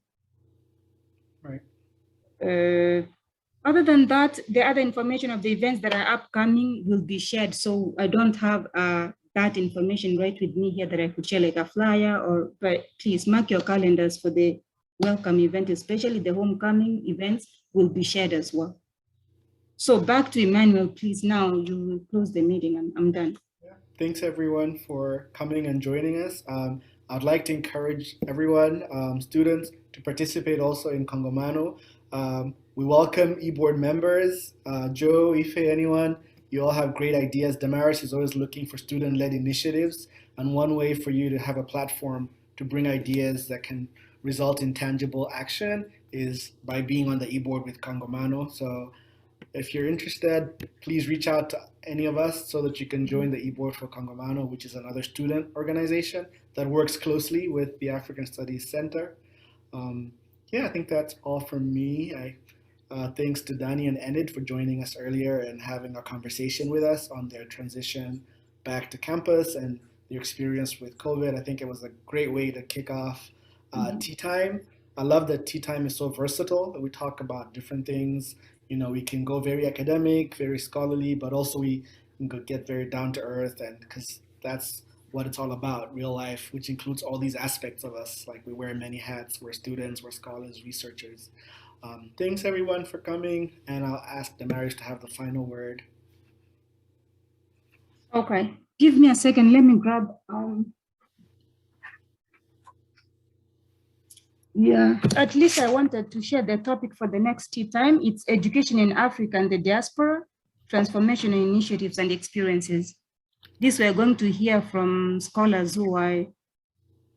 Right. Other than that, the other information of the events that are upcoming will be shared. So I don't have that information right with me here that I could share like a flyer, but please mark your calendars for the welcome event, especially the homecoming events will be shared as well. So back to Emmanuel, please. Now you will close the meeting. I'm done. Thanks everyone for coming and joining us. I'd like to encourage everyone, students, to participate also in Kongomano. We welcome e-board members, Joe, Ife, anyone. You all have great ideas. Damaris is always looking for student-led initiatives, and one way for you to have a platform to bring ideas that can result in tangible action is by being on the e-board with Kongomano. So if you're interested, please reach out to any of us so that you can join the e-board for Kongomano, which is another student organization that works closely with the African Studies Center. Yeah, I think that's all from me. Thanks to Dani and Enid for joining us earlier and having a conversation with us on their transition back to campus and their experience with COVID. I think it was a great way to kick off tea time. I love that tea time is so versatile, that we talk about different things. You know, we can go very academic, very scholarly, but also we can get very down to earth, and because that's what it's all about, real life, which includes all these aspects of us. Like, we wear many hats. We're students, we're scholars, researchers. Thanks everyone for coming, and I'll ask Damaris to have the final word. Okay, give me a second. Let me grab. Yeah, at least I wanted to share the topic for the next tea time. It's education in Africa and the diaspora, transformational initiatives and experiences. This we're going to hear from scholars who are,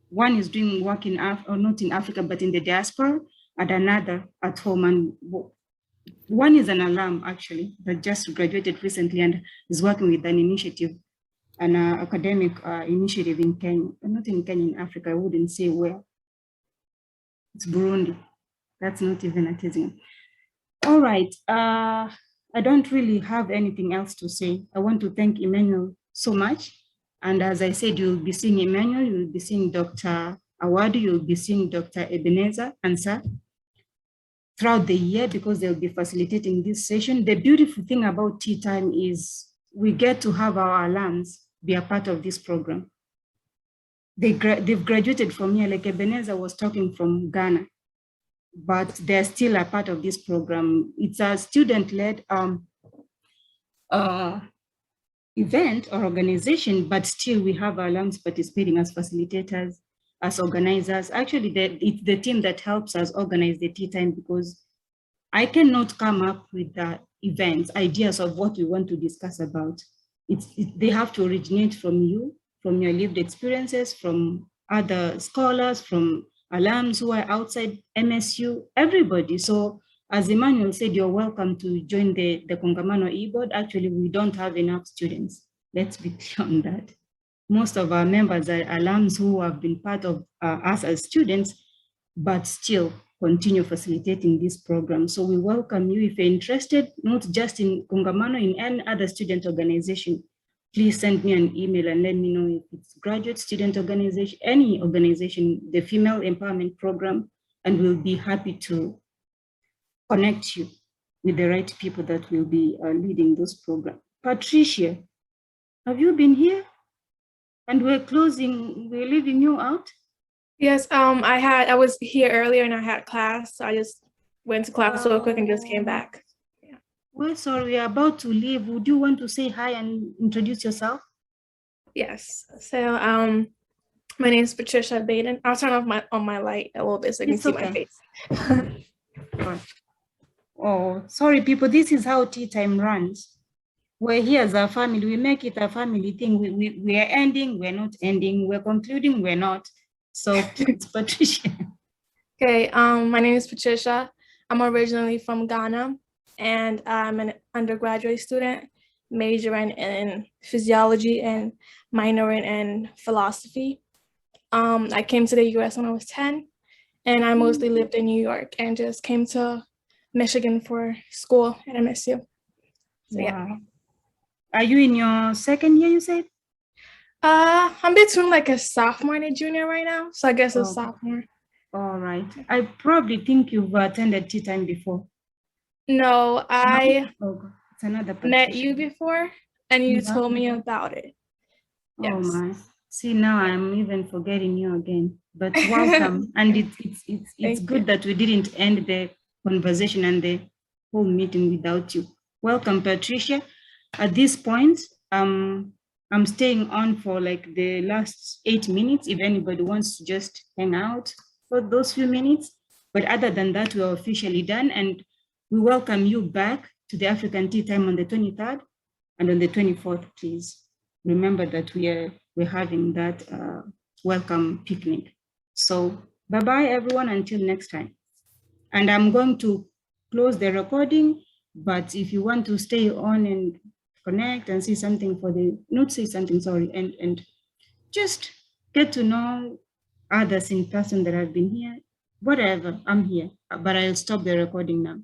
one is doing work in or not in Africa, but in the diaspora, and another at home. And one is an alum actually that just graduated recently and is working with an initiative, an academic initiative in Kenya, not in Kenya, in Africa. I wouldn't say where. It's Burundi. That's not even a teasing. All right. I don't really have anything else to say. I want to thank Emmanuel so much. And as I said, you'll be seeing Emmanuel, you'll be seeing Dr. Awadu, you'll be seeing Dr. Ebenezer Ansah throughout the year, because they'll be facilitating this session. The beautiful thing about tea time is we get to have our alums be a part of this program. They've graduated from here, like Ebenezer was talking from Ghana. but they're still a part of this program. It's a student-led event or organization, but still we have our alums participating as facilitators, as organizers. Actually, it's the team that helps us organize the tea time, because I cannot come up with the events, ideas of what we want to discuss about. They have to originate from you, from your lived experiences, from other scholars, from alums who are outside MSU, everybody. So as Emmanuel said, you're welcome to join the Kongamano e-board. Actually, we don't have enough students. Let's be clear on that. Most of our members are alums who have been part of us as students, but still continue facilitating this program. So we welcome you if you're interested, not just in Kongamano, in any other student organization. Please send me an email and let me know if it's graduate student organization, any organization, the Female Empowerment Program, and we'll be happy to connect you with the right people that will be leading this program. Patricia, have you been here? And we're leaving you out? Yes, I was here earlier and I had class, so I just went to class real quick and just came back. Yeah. We're sorry, we're about to leave. Would you want to say hi and introduce yourself? Yes. So my name is Patricia Baden. I'll turn off my light a little bit so you can see my face. Oh, sorry people, this is how tea time runs. We're here as a family, we make it a family thing. We are ending, we're not ending, we're concluding, we're not. So it's Patricia. Okay, my name is Patricia. I'm originally from Ghana and I'm an undergraduate student majoring in physiology and minoring in philosophy. I came to the US when I was 10 and I mostly lived in New York and just came to Michigan for school at MSU. So, yeah. Wow. Are you in your second year, you said? I'm between like a sophomore and a junior right now. So I guess a sophomore. All right. I probably think you've attended tea time before. No, I it's another met you before and you told me about it. Oh my. See, now I'm even forgetting you again, but welcome. And it's good that we didn't end the conversation and the whole meeting without you. Welcome, Patricia. At this point, I'm staying on for like the last 8 minutes if anybody wants to just hang out for those few minutes. But other than that, we're officially done, and we welcome you back to the African Tea Time on the 23rd and on the 24th, please. Remember that we're having that welcome picnic. So bye-bye everyone until next time. And I'm going to close the recording, but if you want to stay on and connect and see something and just get to know others in person that have been here, whatever, I'm here, but I'll stop the recording now.